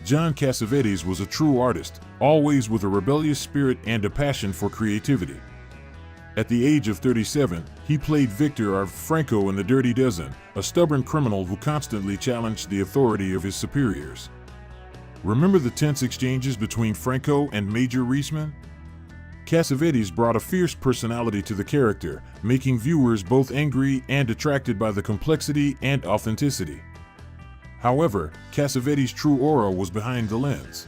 John Cassavetes was a true artist, always with a rebellious spirit and a passion for creativity. At the age of 37, he played Victor Franco in The Dirty Dozen, a stubborn criminal who constantly challenged the authority of his superiors. Remember the tense exchanges between Franco and Major Reisman? Cassavetes brought a fierce personality to the character, making viewers both angry and attracted by the complexity and authenticity. However, Cassavetes' true aura was behind the lens.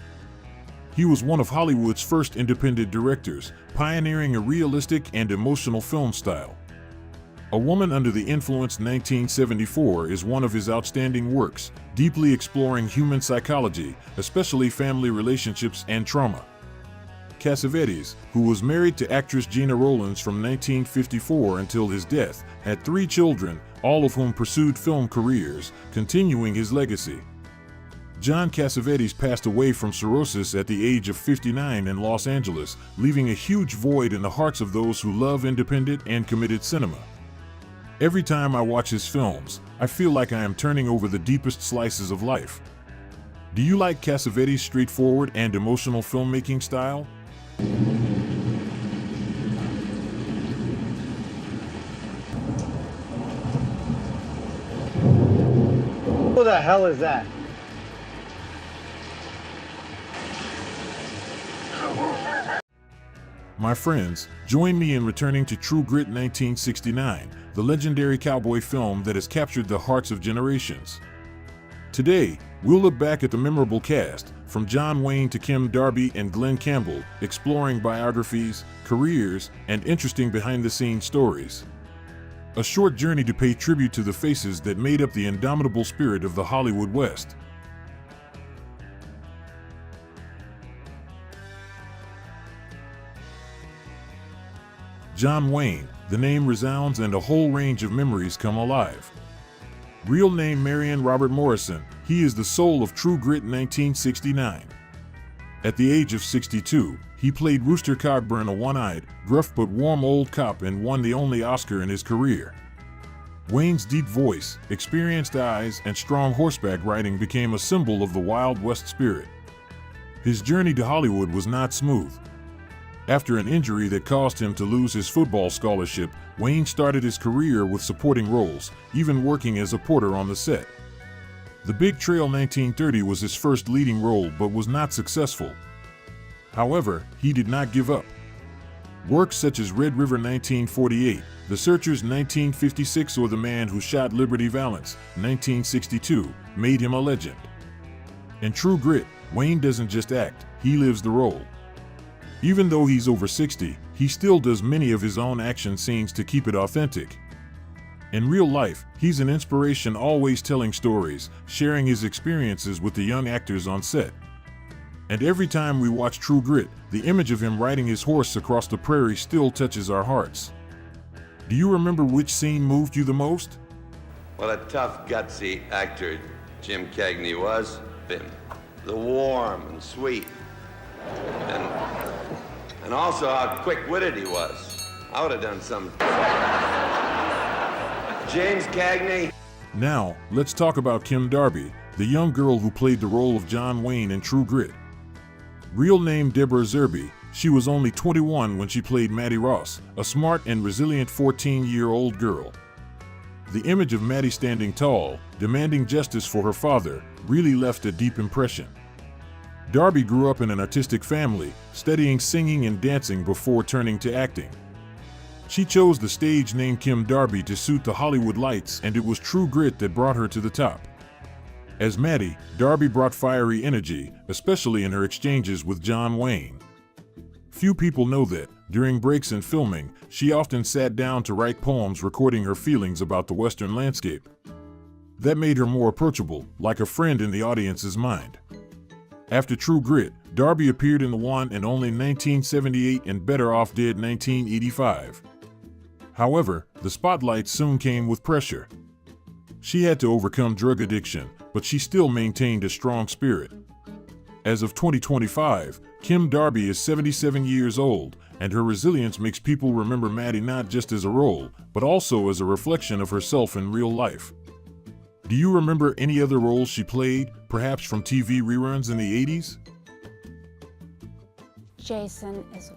He was one of Hollywood's first independent directors, pioneering a realistic and emotional film style. A Woman Under the Influence 1974 is one of his outstanding works, deeply exploring human psychology, especially family relationships and trauma. Cassavetes, who was married to actress Gina Rowlands from 1954 until his death, had 3 children, all of whom pursued film careers, continuing his legacy. John Cassavetes passed away from cirrhosis at the age of 59 in Los Angeles, leaving a huge void in the hearts of those who love independent and committed cinema. Every time I watch his films, I feel like I am turning over the deepest slices of life. Do you like Cassavetes' straightforward and emotional filmmaking style? Who the hell is that? My friends, join me in returning to True Grit 1969, the legendary cowboy film that has captured the hearts of generations. Today, we'll look back at the memorable cast, from John Wayne to Kim Darby and Glenn Campbell, exploring biographies, careers, and interesting behind-the-scenes stories. A short journey to pay tribute to the faces that made up the indomitable spirit of the Hollywood West. John Wayne, the name resounds and a whole range of memories come alive. Real name Marion Robert Morrison, he is the soul of True Grit 1969. At the age of 62, he played Rooster Cogburn, a one-eyed, gruff but warm old cop, and won the only Oscar in his career. Wayne's deep voice, experienced eyes, and strong horseback riding became a symbol of the Wild West spirit. His journey to Hollywood was not smooth. After an injury that caused him to lose his football scholarship, Wayne started his career with supporting roles, even working as a porter on the set. The Big Trail 1930 was his first leading role but was not successful. However, he did not give up. Works such as Red River 1948, The Searchers 1956, or The Man Who Shot Liberty Valance 1962 made him a legend. In True Grit, Wayne doesn't just act, he lives the role. Even though he's over 60, he still does many of his own action scenes to keep it authentic. In real life, he's an inspiration, always telling stories, sharing his experiences with the young actors on set. And every time we watch True Grit, the image of him riding his horse across the prairie still touches our hearts. Do you remember which scene moved you the most? What a tough, gutsy actor Jim Cagney was. Been the warm and sweet. And also how quick-witted he was. I would have done some. James Cagney. Now, let's talk about Kim Darby, the young girl who played the role of John Wayne in True Grit. Real name Deborah Zerby, she was only 21 when she played Maddie Ross, a smart and resilient 14-year-old girl. The image of Maddie standing tall, demanding justice for her father, really left a deep impression. Darby grew up in an artistic family, studying singing and dancing before turning to acting. She chose the stage name Kim Darby to suit the Hollywood lights, and it was True Grit that brought her to the top. As Maddie, Darby brought fiery energy, especially in her exchanges with John Wayne. Few people know that, during breaks in filming, she often sat down to write poems recording her feelings about the Western landscape. That made her more approachable, like a friend in the audience's mind. After True Grit, Darby appeared in The One and Only 1978 and Better Off Dead 1985. However, the spotlight soon came with pressure. She had to overcome drug addiction, but she still maintained a strong spirit. As of 2025, Kim Darby is 77 years old, and her resilience makes people remember Maddie not just as a role, but also as a reflection of herself in real life. Do you remember any other roles she played, perhaps from TV reruns in the 80s? Jason is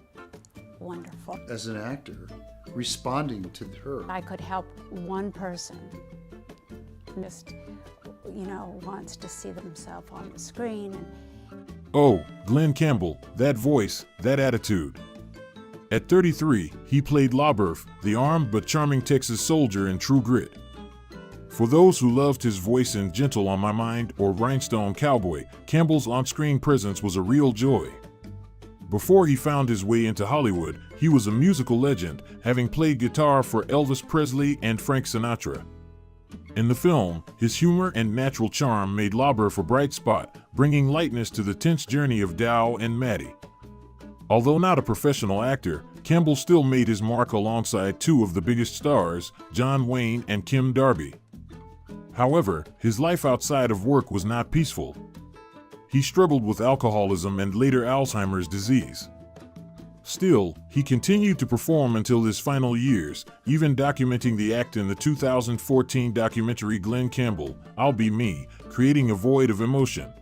wonderful. As an actor, responding to her. I could help one person just, wants to see themselves on the screen. Oh, Glenn Campbell, that voice, that attitude. At 33, he played Lawberth, the armed but charming Texas soldier in True Grit. For those who loved his voice in Gentle on My Mind or Rhinestone Cowboy, Campbell's on-screen presence was a real joy. Before he found his way into Hollywood, he was a musical legend, having played guitar for Elvis Presley and Frank Sinatra. In the film, his humor and natural charm made Lawberth a bright spot, bringing lightness to the tense journey of Dow and Maddie. Although not a professional actor, Campbell still made his mark alongside two of the biggest stars, John Wayne and Kim Darby. However, his life outside of work was not peaceful. He struggled with alcoholism and later Alzheimer's disease. Still, he continued to perform until his final years, even documenting the act in the 2014 documentary Glenn Campbell, I'll Be Me, creating a void of emotion.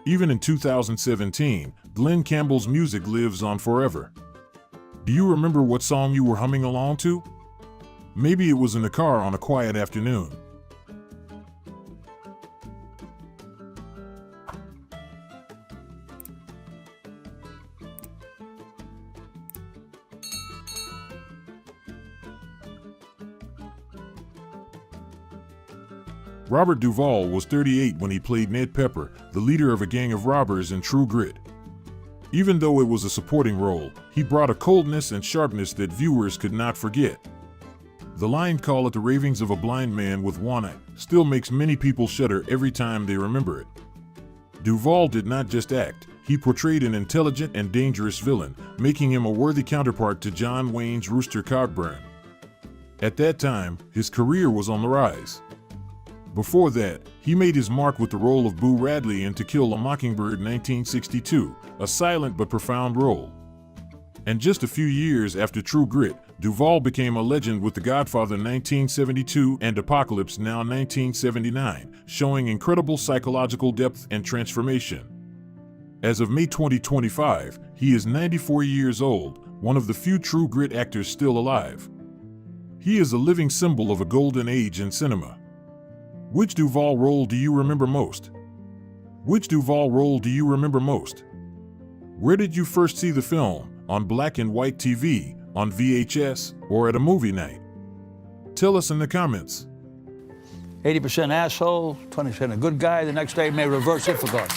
Even in 2017, Glenn Campbell's music lives on forever. Do you remember what song you were humming along to? Maybe it was in the car on a quiet afternoon. Robert Duvall was 38 when he played Ned Pepper, the leader of a gang of robbers in True Grit. Even though it was a supporting role, he brought a coldness and sharpness that viewers could not forget. The line "Call it the ravings of a blind man with one eye" still makes many people shudder every time they remember it. Duvall did not just act, he portrayed an intelligent and dangerous villain, making him a worthy counterpart to John Wayne's Rooster Cogburn. At that time, his career was on the rise. Before that, he made his mark with the role of Boo Radley in To Kill a Mockingbird 1962, a silent but profound role. And just a few years after True Grit, Duvall became a legend with The Godfather 1972 and Apocalypse Now 1979, showing incredible psychological depth and transformation. As of May 2025, he is 94 years old, one of the few True Grit actors still alive. He is a living symbol of a golden age in cinema. Which Duvall role do you remember most? Which Duvall role do you remember most? Where did you first see the film? On black and white TV, on VHS, or at a movie night? Tell us in the comments. 80% asshole, 20% a good guy. The next day may reverse it for God.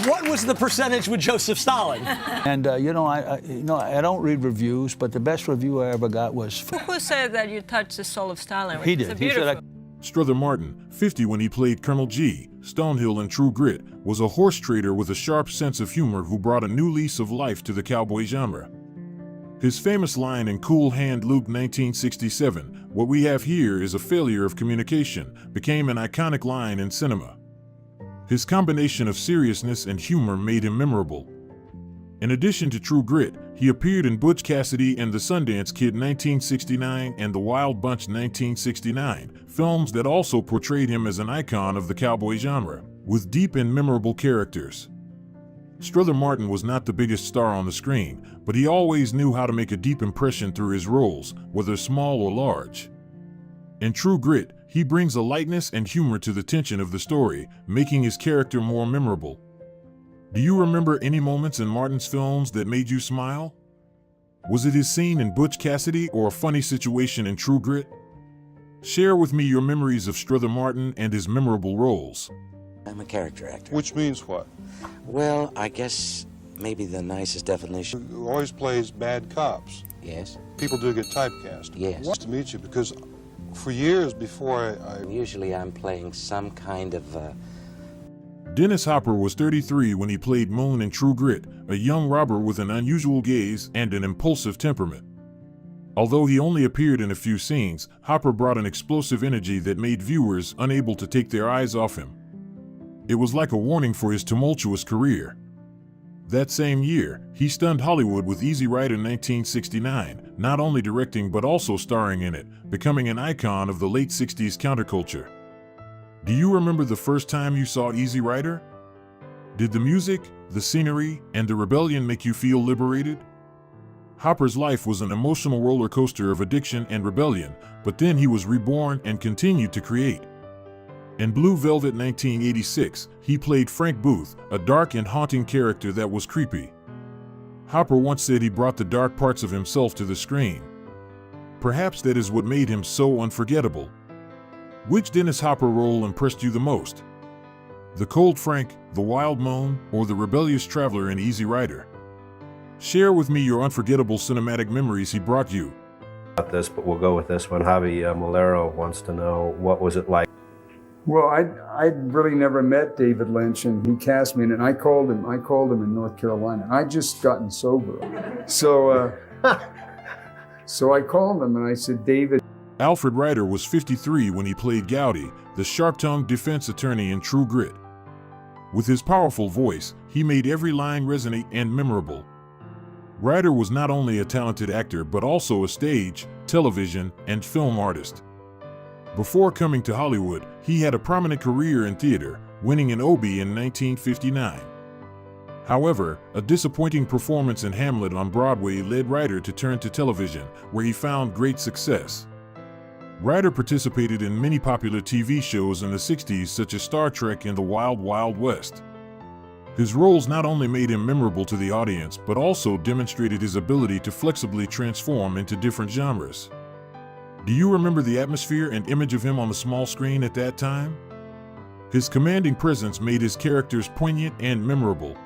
What was the percentage with Joseph Stalin? And I don't read reviews, but the best review I ever got was. Who said that you touched the soul of Stalin? He did. He said. Strother Martin, 50 when he played Colonel G. Stonehill in True Grit, was a horse trader with a sharp sense of humor who brought a new lease of life to the cowboy genre. His famous line in Cool Hand Luke 1967, "What we have here is a failure of communication," became an iconic line in cinema. His combination of seriousness and humor made him memorable. In addition to True Grit, he appeared in Butch Cassidy and the Sundance Kid 1969 and The Wild Bunch 1969, films that also portrayed him as an icon of the cowboy genre, with deep and memorable characters. Strother Martin was not the biggest star on the screen, but he always knew how to make a deep impression through his roles, whether small or large. In True Grit, he brings a lightness and humor to the tension of the story, making his character more memorable. Do you remember any moments in Martin's films that made you smile? Was it his scene in Butch Cassidy or a funny situation in True Grit? Share with me your memories of Strother Martin and his memorable roles. I'm a character actor. Which means what? Well, I guess maybe the nicest definition. Who always plays bad cops. Yes. People do get typecast. Yes. Nice to meet you because for years before Usually I'm playing some kind of Dennis Hopper was 33 when he played Moon in True Grit, a young robber with an unusual gaze and an impulsive temperament. Although he only appeared in a few scenes, Hopper brought an explosive energy that made viewers unable to take their eyes off him. It was like a warning for his tumultuous career. That same year, he stunned Hollywood with Easy Rider 1969, not only directing but also starring in it, becoming an icon of the late 60s counterculture. Do you remember the first time you saw Easy Rider? Did the music, the scenery, and the rebellion make you feel liberated? Hopper's life was an emotional roller coaster of addiction and rebellion, but then he was reborn and continued to create. In Blue Velvet 1986, he played Frank Booth, a dark and haunting character that was creepy. Hopper once said he brought the dark parts of himself to the screen. Perhaps that is what made him so unforgettable. Which Dennis Hopper role impressed you the most? The cold Frank, the wild Moan, or the rebellious traveler in Easy Rider? Share with me your unforgettable cinematic memories he brought you. About this, but we'll go with this one. Javi Malero wants to know, what was it like? Well, I'd really never met David Lynch, and he cast me in it, and I called him in North Carolina. I'd just gotten sober. So I called him and I said, David. Alfred Ryder was 53 when he played Gowdy, the sharp-tongued defense attorney in True Grit. With his powerful voice, he made every line resonate and memorable. Ryder was not only a talented actor but also a stage, television, and film artist. Before coming to Hollywood, he had a prominent career in theater, winning an Obie in 1959. However, a disappointing performance in Hamlet on Broadway led Ryder to turn to television, where he found great success. Ryder participated in many popular TV shows in the 60s such as Star Trek and The Wild Wild West. His roles not only made him memorable to the audience but also demonstrated his ability to flexibly transform into different genres. Do you remember the atmosphere and image of him on the small screen at that time? His commanding presence made his characters poignant and memorable.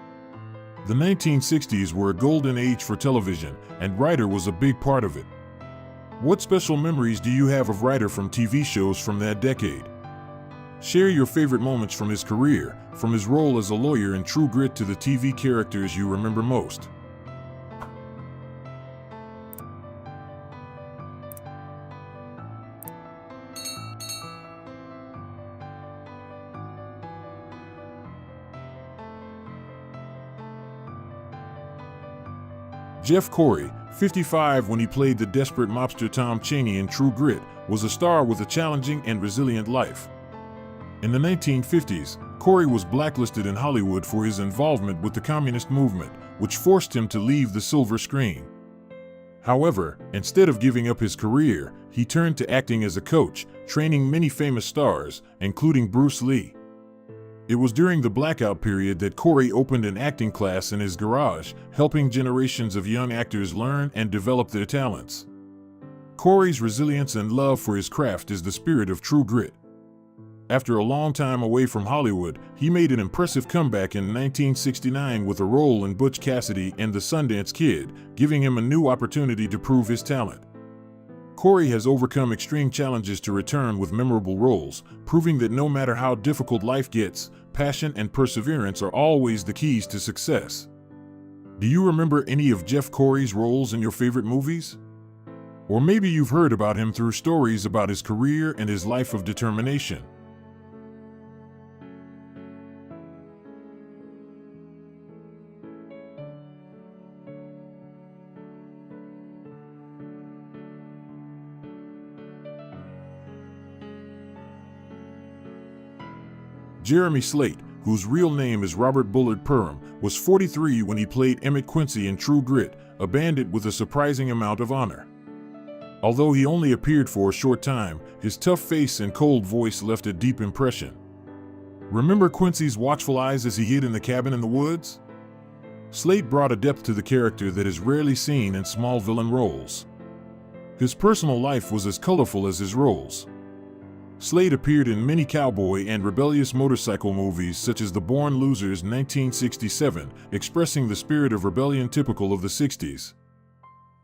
The 1960s were a golden age for television, and Ryder was a big part of it. What special memories do you have of Ryder from TV shows from that decade? Share your favorite moments from his career, from his role as a lawyer in True Grit to the TV characters you remember most. Jeff Corey, 55 when he played the desperate mobster Tom Chaney in True Grit, was a star with a challenging and resilient life. In the 1950s, Corey was blacklisted in Hollywood for his involvement with the communist movement, which forced him to leave the silver screen. However, instead of giving up his career, he turned to acting as a coach, training many famous stars, including Bruce Lee. It was during the blackout period that Corey opened an acting class in his garage, helping generations of young actors learn and develop their talents. Corey's resilience and love for his craft is the spirit of True Grit. After a long time away from Hollywood, he made an impressive comeback in 1969 with a role in Butch Cassidy and the Sundance Kid, giving him a new opportunity to prove his talent. Corey has overcome extreme challenges to return with memorable roles, proving that no matter how difficult life gets, passion and perseverance are always the keys to success. Do you remember any of Jeff Corey's roles in your favorite movies? Or maybe you've heard about him through stories about his career and his life of determination. Jeremy Slate, whose real name is Robert Bullard Perham, was 43 when he played Emmett Quincy in True Grit, a bandit with a surprising amount of honor. Although he only appeared for a short time, his tough face and cold voice left a deep impression. Remember Quincy's watchful eyes as he hid in the cabin in the woods? Slate brought a depth to the character that is rarely seen in small villain roles. His personal life was as colorful as his roles. Slate appeared in many cowboy and rebellious motorcycle movies such as The Born Losers 1967, expressing the spirit of rebellion typical of the 60s.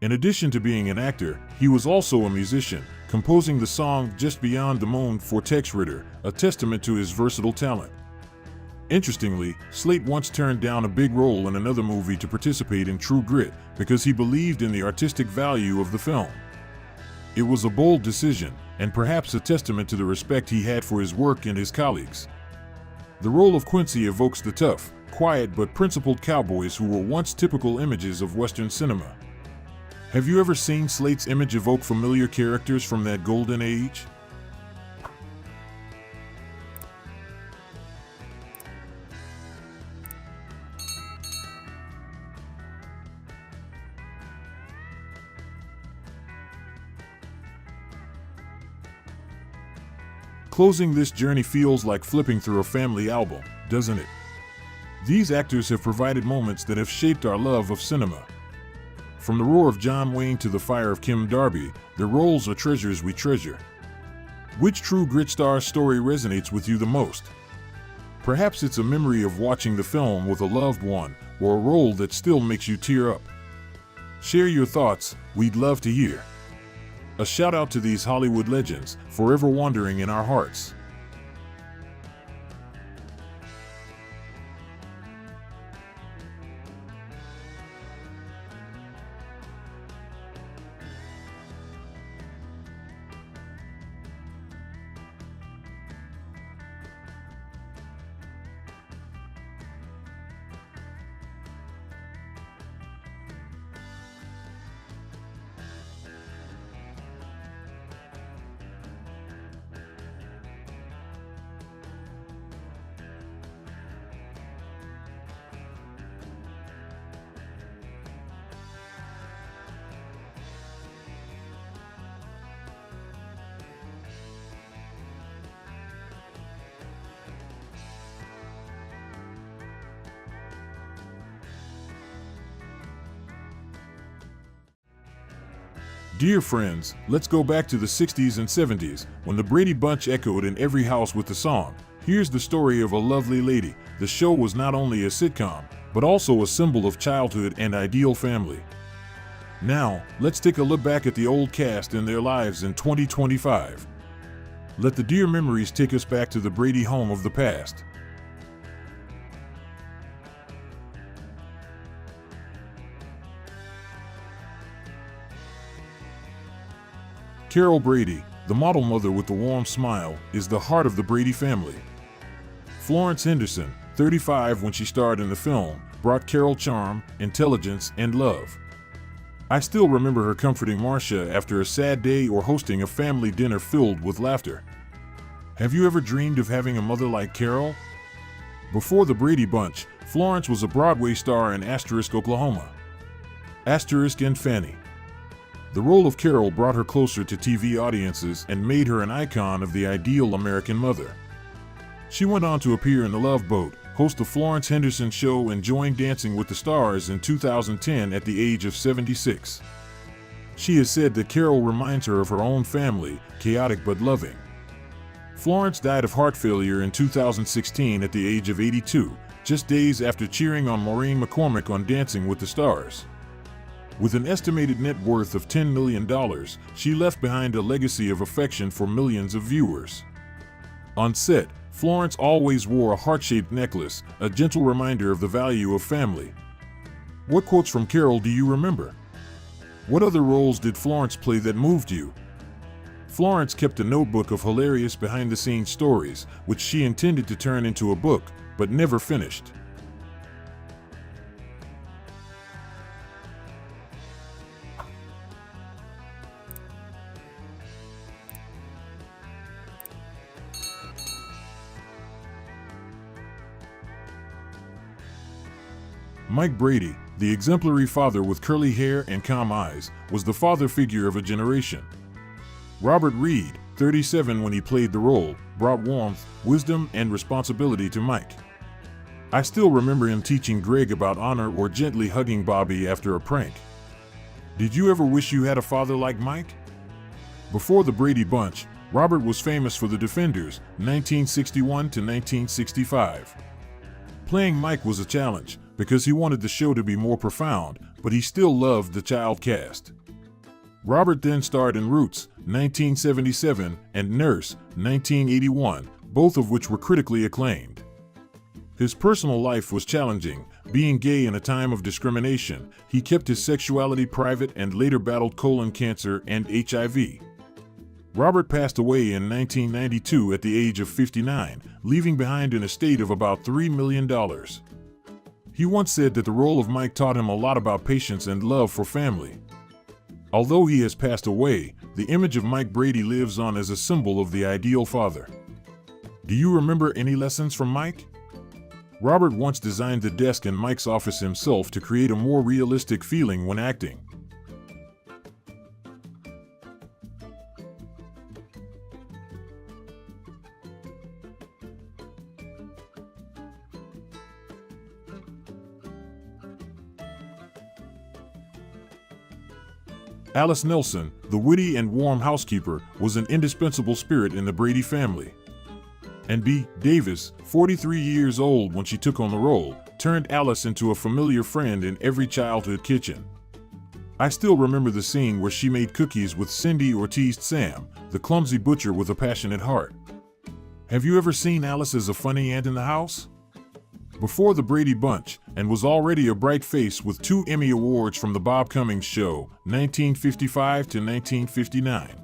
In addition to being an actor, he was also a musician, composing the song Just Beyond the Moon for Tex Ritter, a testament to his versatile talent. Interestingly, Slate once turned down a big role in another movie to participate in True Grit because he believed in the artistic value of the film. It was a bold decision, and perhaps a testament to the respect he had for his work and his colleagues. The role of Quincy evokes the tough, quiet but principled cowboys who were once typical images of Western cinema. Have you ever seen Slate's image evoke familiar characters from that golden age? Closing this journey feels like flipping through a family album, doesn't it? These actors have provided moments that have shaped our love of cinema. From the roar of John Wayne to the fire of Kim Darby, their roles are treasures we treasure. Which True Grit star's story resonates with you the most? Perhaps it's a memory of watching the film with a loved one, or a role that still makes you tear up. Share your thoughts, we'd love to hear. A shout out to these Hollywood legends, forever wandering in our hearts. Dear friends, let's go back to the 60s and 70s, when the Brady Bunch echoed in every house with the song, "Here's the Story of a Lovely Lady." The show was not only a sitcom, but also a symbol of childhood and ideal family. Now, let's take a look back at the old cast and their lives in 2025. Let the dear memories take us back to the Brady home of the past. Carol Brady, the model mother with the warm smile, is the heart of the Brady family. Florence Henderson, 35 when she starred in the film, brought Carol charm, intelligence, and love. I still remember her comforting Marcia after a sad day or hosting a family dinner filled with laughter. Have you ever dreamed of having a mother like Carol? Before the Brady Bunch, Florence was a Broadway star in Asterisk, Oklahoma. Asterisk and Fanny. The role of Carol brought her closer to TV audiences and made her an icon of the ideal American mother. She went on to appear in The Love Boat, host the Florence Henderson Show, and join Dancing with the Stars in 2010 at the age of 76. She has said that Carol reminds her of her own family, chaotic but loving. Florence died of heart failure in 2016 at the age of 82, just days after cheering on Maureen McCormick on Dancing with the Stars. With an estimated net worth of $10 million, she left behind a legacy of affection for millions of viewers. On set, Florence always wore a heart-shaped necklace, a gentle reminder of the value of family. What quotes from Carol do you remember? What other roles did Florence play that moved you? Florence kept a notebook of hilarious behind-the-scenes stories, which she intended to turn into a book, but never finished. Mike Brady, the exemplary father with curly hair and calm eyes, was the father figure of a generation. Robert Reed, 37 when he played the role, brought warmth, wisdom, and responsibility to Mike. I still remember him teaching Greg about honor or gently hugging Bobby after a prank. Did you ever wish you had a father like Mike? Before the Brady Bunch, Robert was famous for The Defenders, 1961 to 1965. Playing Mike was a challenge, because he wanted the show to be more profound, but he still loved the child cast. Robert then starred in Roots, 1977, and Nurse, 1981, both of which were critically acclaimed. His personal life was challenging. Being gay in a time of discrimination, he kept his sexuality private and later battled colon cancer and HIV. Robert passed away in 1992 at the age of 59, leaving behind an estate of about $3 million. He once said that the role of Mike taught him a lot about patience and love for family. Although he has passed away, the image of Mike Brady lives on as a symbol of the ideal father. Do you remember any lessons from Mike? Robert once designed the desk in Mike's office himself to create a more realistic feeling when acting. Alice Nelson, the witty and warm housekeeper, was an indispensable spirit in the Brady family. And B. Davis, 43 years old when she took on the role, turned Alice into a familiar friend in every childhood kitchen. I still remember the scene where she made cookies with Cindy or teased Sam, the clumsy butcher with a passionate heart. Have you ever seen Alice as a funny aunt in the house? Before the Brady Bunch, and was already a bright face with 2 Emmy Awards from The Bob Cummings Show, 1955 to 1959.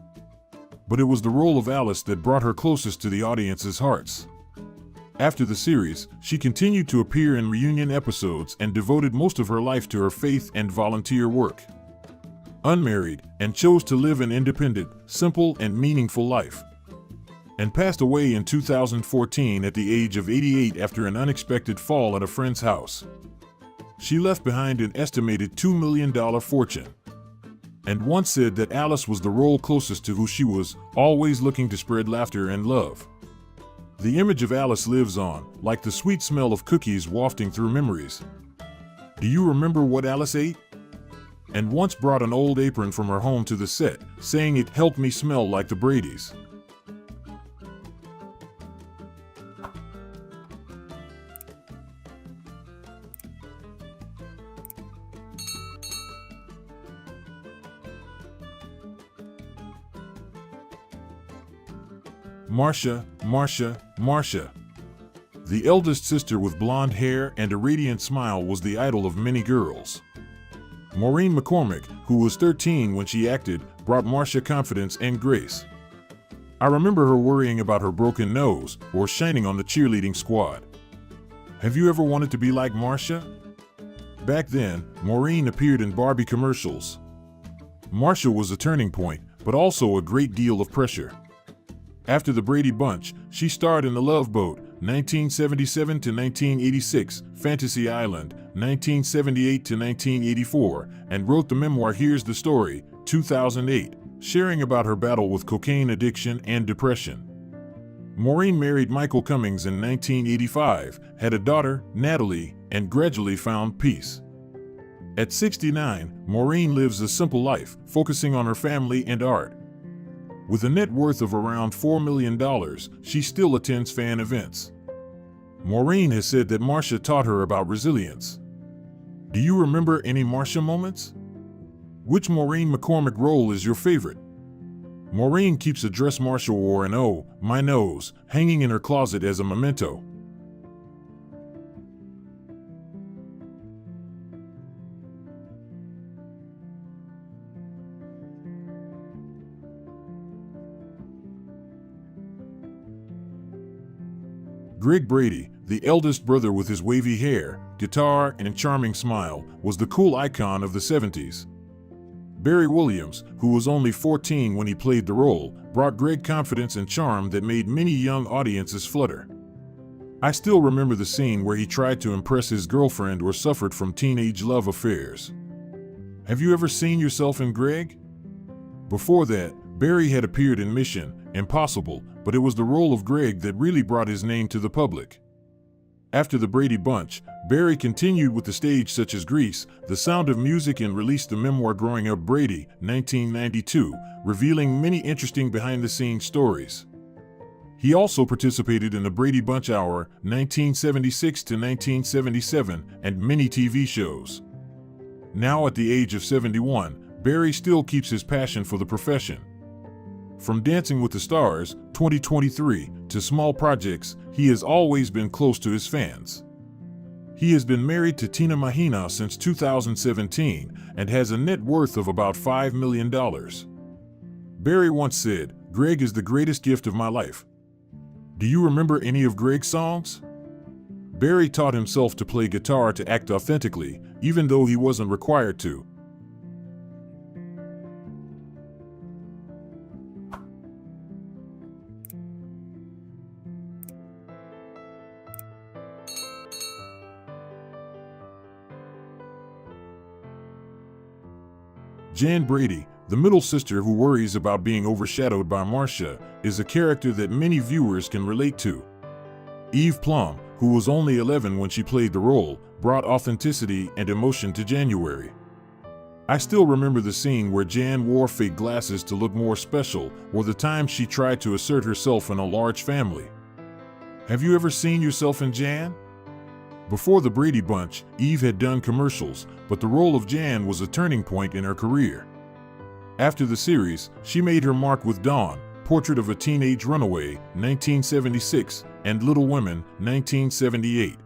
But it was the role of Alice that brought her closest to the audience's hearts. After the series, she continued to appear in reunion episodes and devoted most of her life to her faith and volunteer work. Unmarried, and chose to live an independent, simple, and meaningful life. And passed away in 2014 at the age of 88 after an unexpected fall at a friend's house. She left behind an estimated $2 million fortune. And once said that Alice was the role closest to who she was, always looking to spread laughter and love. The image of Alice lives on, like the sweet smell of cookies wafting through memories. Do you remember what Alice ate? And once brought an old apron from her home to the set, saying it helped me smell like the Bradys. Marcia, Marcia, Marcia. The eldest sister with blonde hair and a radiant smile was the idol of many girls. Maureen McCormick, who was 13 when she acted, brought Marcia confidence and grace. I remember her worrying about her broken nose or shining on the cheerleading squad. Have you ever wanted to be like Marcia? Back then, Maureen appeared in Barbie commercials. Marcia was a turning point, but also a great deal of pressure. After the Brady Bunch, she starred in The Love Boat, 1977 to 1986, Fantasy Island, 1978 to 1984, and wrote the memoir Here's the Story, 2008, sharing about her battle with cocaine addiction and depression. Maureen married Michael Cummings in 1985, had a daughter, Natalie, and gradually found peace. At 69, Maureen lives a simple life, focusing on her family and art. With a net worth of around $4 million, she still attends fan events. Maureen has said that Marcia taught her about resilience. Do you remember any Marcia moments? Which Maureen McCormick role is your favorite? Maureen keeps a dress Marcia wore and oh, my nose, hanging in her closet as a memento. Greg Brady, the eldest brother with his wavy hair, guitar, and charming smile, was the cool icon of the 70s. Barry Williams, who was only 14 when he played the role, brought Greg confidence and charm that made many young audiences flutter. I still remember the scene where he tried to impress his girlfriend or suffered from teenage love affairs. Have you ever seen yourself in Greg? Before that, Barry had appeared in Mission Impossible, but it was the role of Greg that really brought his name to the public. After the Brady Bunch, Barry continued with the stage such as Grease, The Sound of Music, and released the memoir Growing Up Brady, 1992, revealing many interesting behind-the-scenes stories. He also participated in the Brady Bunch Hour, 1976 to 1977, and many TV shows. Now at the age of 71, Barry still keeps his passion for the profession. From Dancing with the Stars, 2023, to small projects, he has always been close to his fans. He has been married to Tina Mahina since 2017 and has a net worth of about $5 million. Barry once said, "Greg is the greatest gift of my life." Do you remember any of Greg's songs? Barry taught himself to play guitar to act authentically, even though he wasn't required to. Jan Brady, the middle sister who worries about being overshadowed by Marcia, is a character that many viewers can relate to. Eve Plum, who was only 11 when she played the role, brought authenticity and emotion to January. I still remember the scene where Jan wore fake glasses to look more special, or the time she tried to assert herself in a large family. Have you ever seen yourself in Jan? Before the Brady Bunch, Eve had done commercials, but the role of Jan was a turning point in her career. After the series, she made her mark with Dawn, Portrait of a Teenage Runaway, 1976, and Little Women, 1978.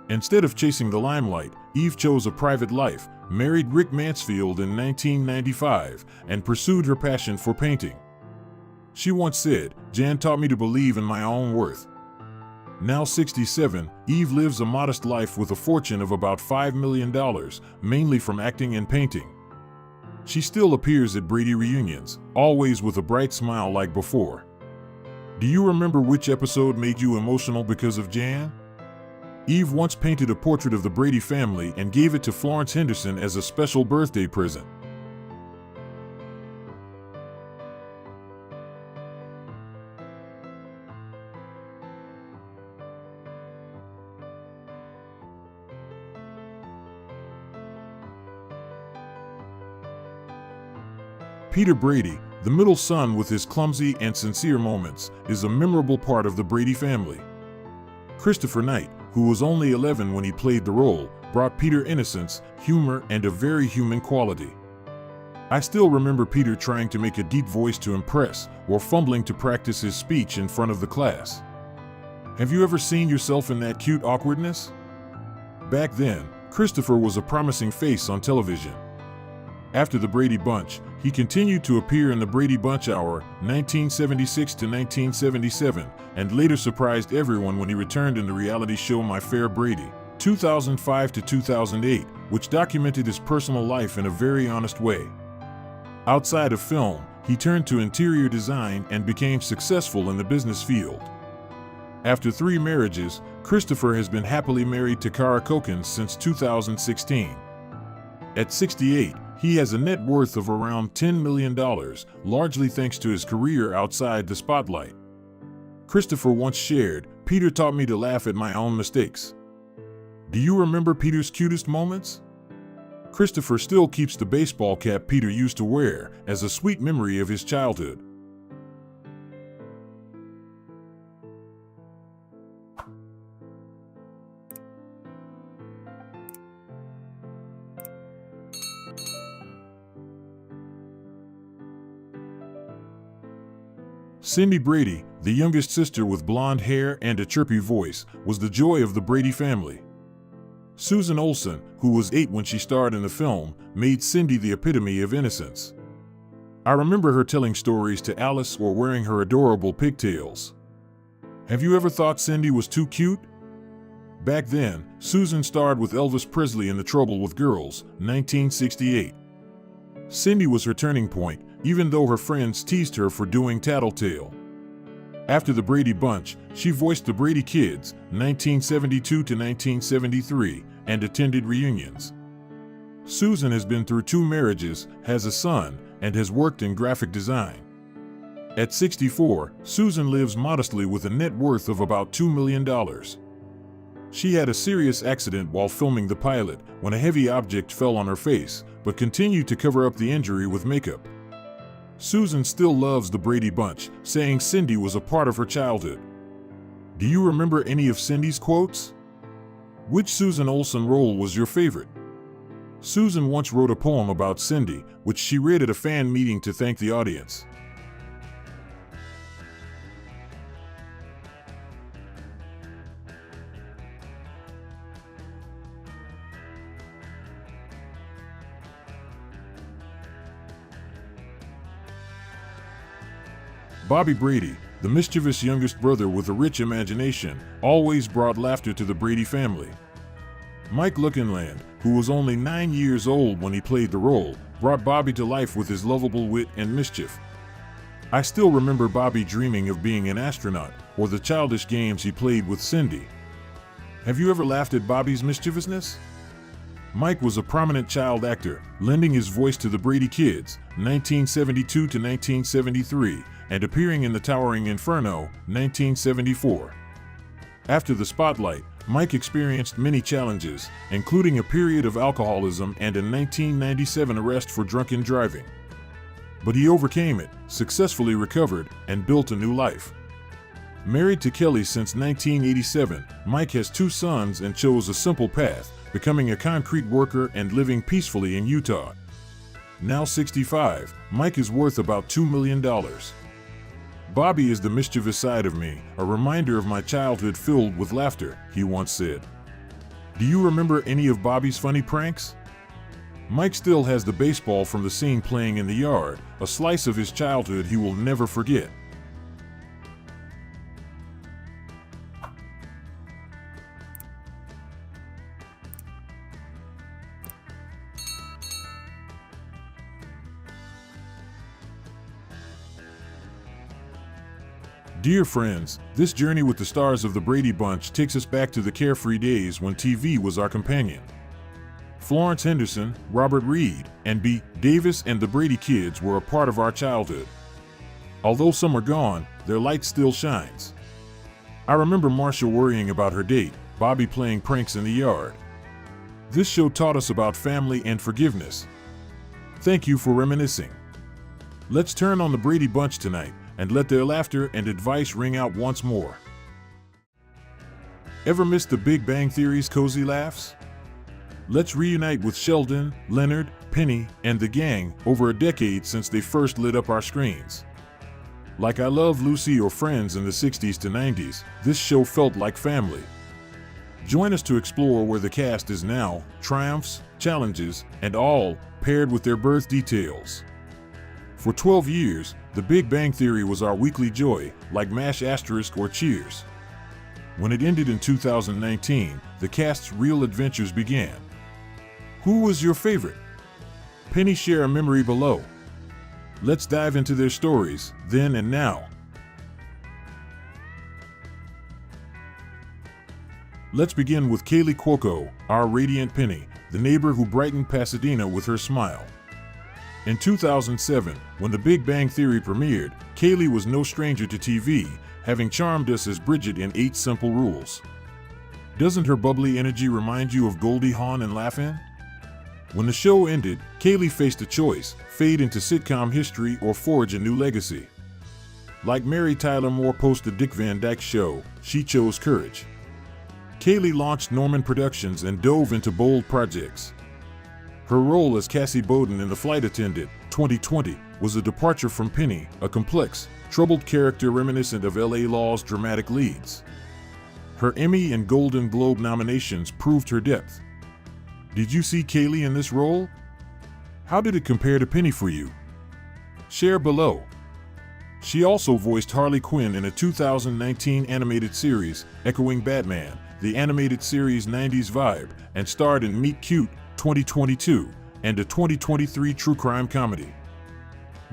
Instead of chasing the limelight, Eve chose a private life, married Rick Mansfield in 1995, and pursued her passion for painting. She once said, "Jan taught me to believe in my own worth." Now 67, Eve lives a modest life with a fortune of about $5 million, mainly from acting and painting. She still appears at Brady reunions, always with a bright smile like before. Do you remember which episode made you emotional because of Jan? Eve once painted a portrait of the Brady family and gave it to Florence Henderson as a special birthday present. Peter Brady, the middle son with his clumsy and sincere moments, is a memorable part of the Brady family. Christopher Knight, who was only 11 when he played the role, brought Peter innocence, humor, and a very human quality. I still remember Peter trying to make a deep voice to impress, or fumbling to practice his speech in front of the class. Have you ever seen yourself in that cute awkwardness? Back then, Christopher was a promising face on television. After the Brady Bunch, he continued to appear in the Brady Bunch Hour, 1976 to 1977, and later surprised everyone when he returned in the reality show My Fair Brady, 2005 to 2008, which documented his personal life in a very honest way. Outside of film, he turned to interior design and became successful in the business field. After 3 marriages, Christopher has been happily married to Cara Kokins since 2016. At 68, he has a net worth of around $10 million, largely thanks to his career outside the spotlight. Christopher once shared, "Peter taught me to laugh at my own mistakes." Do you remember Peter's cutest moments? Christopher still keeps the baseball cap Peter used to wear as a sweet memory of his childhood. Cindy Brady, the youngest sister with blonde hair and a chirpy voice, was the joy of the Brady family. Susan Olsen, who was 8 when she starred in the film, made Cindy the epitome of innocence. I remember her telling stories to Alice or wearing her adorable pigtails. Have you ever thought Cindy was too cute? Back then, Susan starred with Elvis Presley in The Trouble with Girls, 1968. Cindy was her turning point, even though her friends teased her for doing Tattletale. After the Brady Bunch, she voiced the Brady Kids, 1972 to 1973, and attended reunions. Susan has been through 2 marriages, has a son, and has worked in graphic design. At 64, Susan lives modestly with a net worth of about $2 million. She had a serious accident while filming the pilot when a heavy object fell on her face, but continued to cover up the injury with makeup. Susan still loves the Brady Bunch, saying Cindy was a part of her childhood. Do you remember any of Cindy's quotes? Which Susan Olsen role was your favorite? Susan once wrote a poem about Cindy, which she read at a fan meeting to thank the audience. Bobby Brady, the mischievous youngest brother with a rich imagination, always brought laughter to the Brady family. Mike Lookinland, who was only 9 years old when he played the role, brought Bobby to life with his lovable wit and mischief. I still remember Bobby dreaming of being an astronaut, or the childish games he played with Cindy. Have you ever laughed at Bobby's mischievousness? Mike was a prominent child actor, lending his voice to the Brady Kids, 1972 to 1973, and appearing in The Towering Inferno, 1974. After the spotlight, Mike experienced many challenges, including a period of alcoholism and a 1997 arrest for drunken driving. But he overcame it, successfully recovered, and built a new life. Married to Kelly since 1987, Mike has 2 sons and chose a simple path, becoming a concrete worker and living peacefully in Utah. Now 65, Mike is worth about $2 million. Bobby is the mischievous side of me, a reminder of my childhood filled with laughter, he once said. Do you remember any of Bobby's funny pranks? Mike still has the baseball from the scene playing in the yard, a slice of his childhood he will never forget. Dear friends, this journey with the stars of the Brady Bunch takes us back to the carefree days when TV was our companion. Florence Henderson, Robert Reed, and B. Davis and the Brady Kids were a part of our childhood. Although some are gone, their light still shines. I remember Marcia worrying about her date, Bobby playing pranks in the yard. This show taught us about family and forgiveness. Thank you for reminiscing. Let's turn on the Brady Bunch tonight and let their laughter and advice ring out once more. Ever missed the Big Bang Theory's cozy laughs? Let's reunite with Sheldon, Leonard, Penny, and the gang over a decade since they first lit up our screens. Like I Love Lucy or Friends in the 60s to 90s, this show felt like family. Join us to explore where the cast is now, triumphs, challenges, and all paired with their birth details. For 12 years, The Big Bang Theory was our weekly joy, like MASH Asterisk or Cheers. When it ended in 2019, the cast's real adventures began. Who was your favorite? Penny, share a memory below. Let's dive into their stories, then and now. Let's begin with Kaylee Cuoco, our radiant Penny, the neighbor who brightened Pasadena with her smile. In 2007, when The Big Bang Theory premiered, Kaylee was no stranger to TV, having charmed us as Bridget in 8 Simple Rules. Doesn't her bubbly energy remind you of Goldie Hawn in Laugh-In? When the show ended, Kaylee faced a choice: fade into sitcom history or forge a new legacy. Like Mary Tyler Moore post The Dick Van Dyke Show, she chose courage. Kaylee launched Norman Productions and dove into bold projects. Her role as Cassie Bowden in The Flight Attendant, 2020, was a departure from Penny, a complex, troubled character reminiscent of L.A. Law's dramatic leads. Her Emmy and Golden Globe nominations proved her depth. Did you see Kaylee in this role? How did it compare to Penny for you? Share below. She also voiced Harley Quinn in a 2019 animated series, echoing Batman, the animated series' 90s vibe, and starred in Meet Cute, 2022, and a 2023 true crime comedy.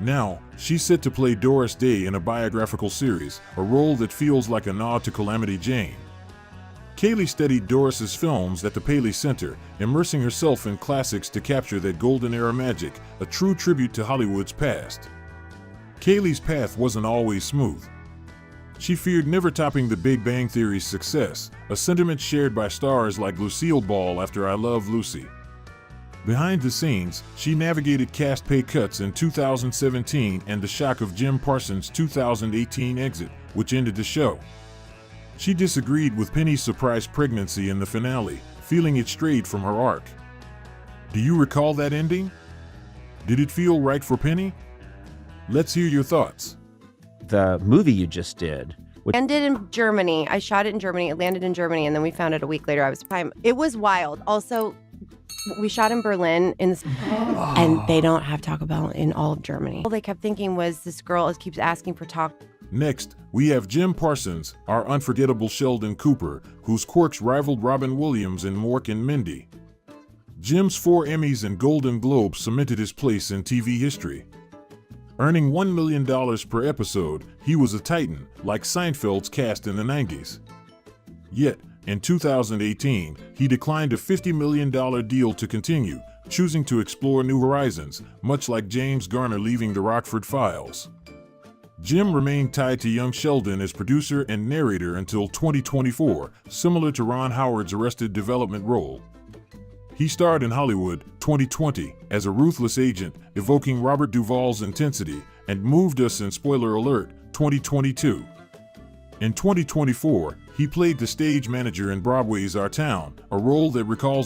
Now, she's set to play Doris Day in a biographical series, a role that feels like a nod to Calamity Jane. Kaylee studied Doris's films at the Paley Center, immersing herself in classics to capture that golden era magic, a true tribute to Hollywood's past. Kaylee's path wasn't always smooth. She feared never topping The Big Bang Theory's success, a sentiment shared by stars like Lucille Ball after I Love Lucy. Behind the scenes, she navigated cast pay cuts in 2017 and the shock of Jim Parsons' 2018 exit, which ended the show. She disagreed with Penny's surprise pregnancy in the finale, feeling it strayed from her arc. Do you recall that ending? Did it feel right for Penny? Let's hear your thoughts. The movie you just did. Ended in Germany. I shot it in Germany. It landed in Germany, and then we found it a week later. It was wild. Also, we shot in Berlin, and they don't have Taco Bell in all of Germany. All they kept thinking was this girl keeps asking for taco. Next, we have Jim Parsons, our unforgettable Sheldon Cooper, whose quirks rivaled Robin Williams in Mork and Mindy. Jim's 4 Emmys and Golden Globes cemented his place in TV history. Earning $1 million per episode, he was a titan, like Seinfeld's cast in the 90s. Yet, in 2018, he declined a $50 million deal to continue, choosing to explore new horizons, much like James Garner leaving The Rockford Files. Jim remained tied to young Sheldon as producer and narrator until 2024, similar to Ron Howard's Arrested Development role. He starred in Hollywood 2020 as a ruthless agent, evoking Robert Duvall's intensity, and moved us in Spoiler Alert 2022. In 2024, he played the stage manager in Broadway's Our Town, a role that recalls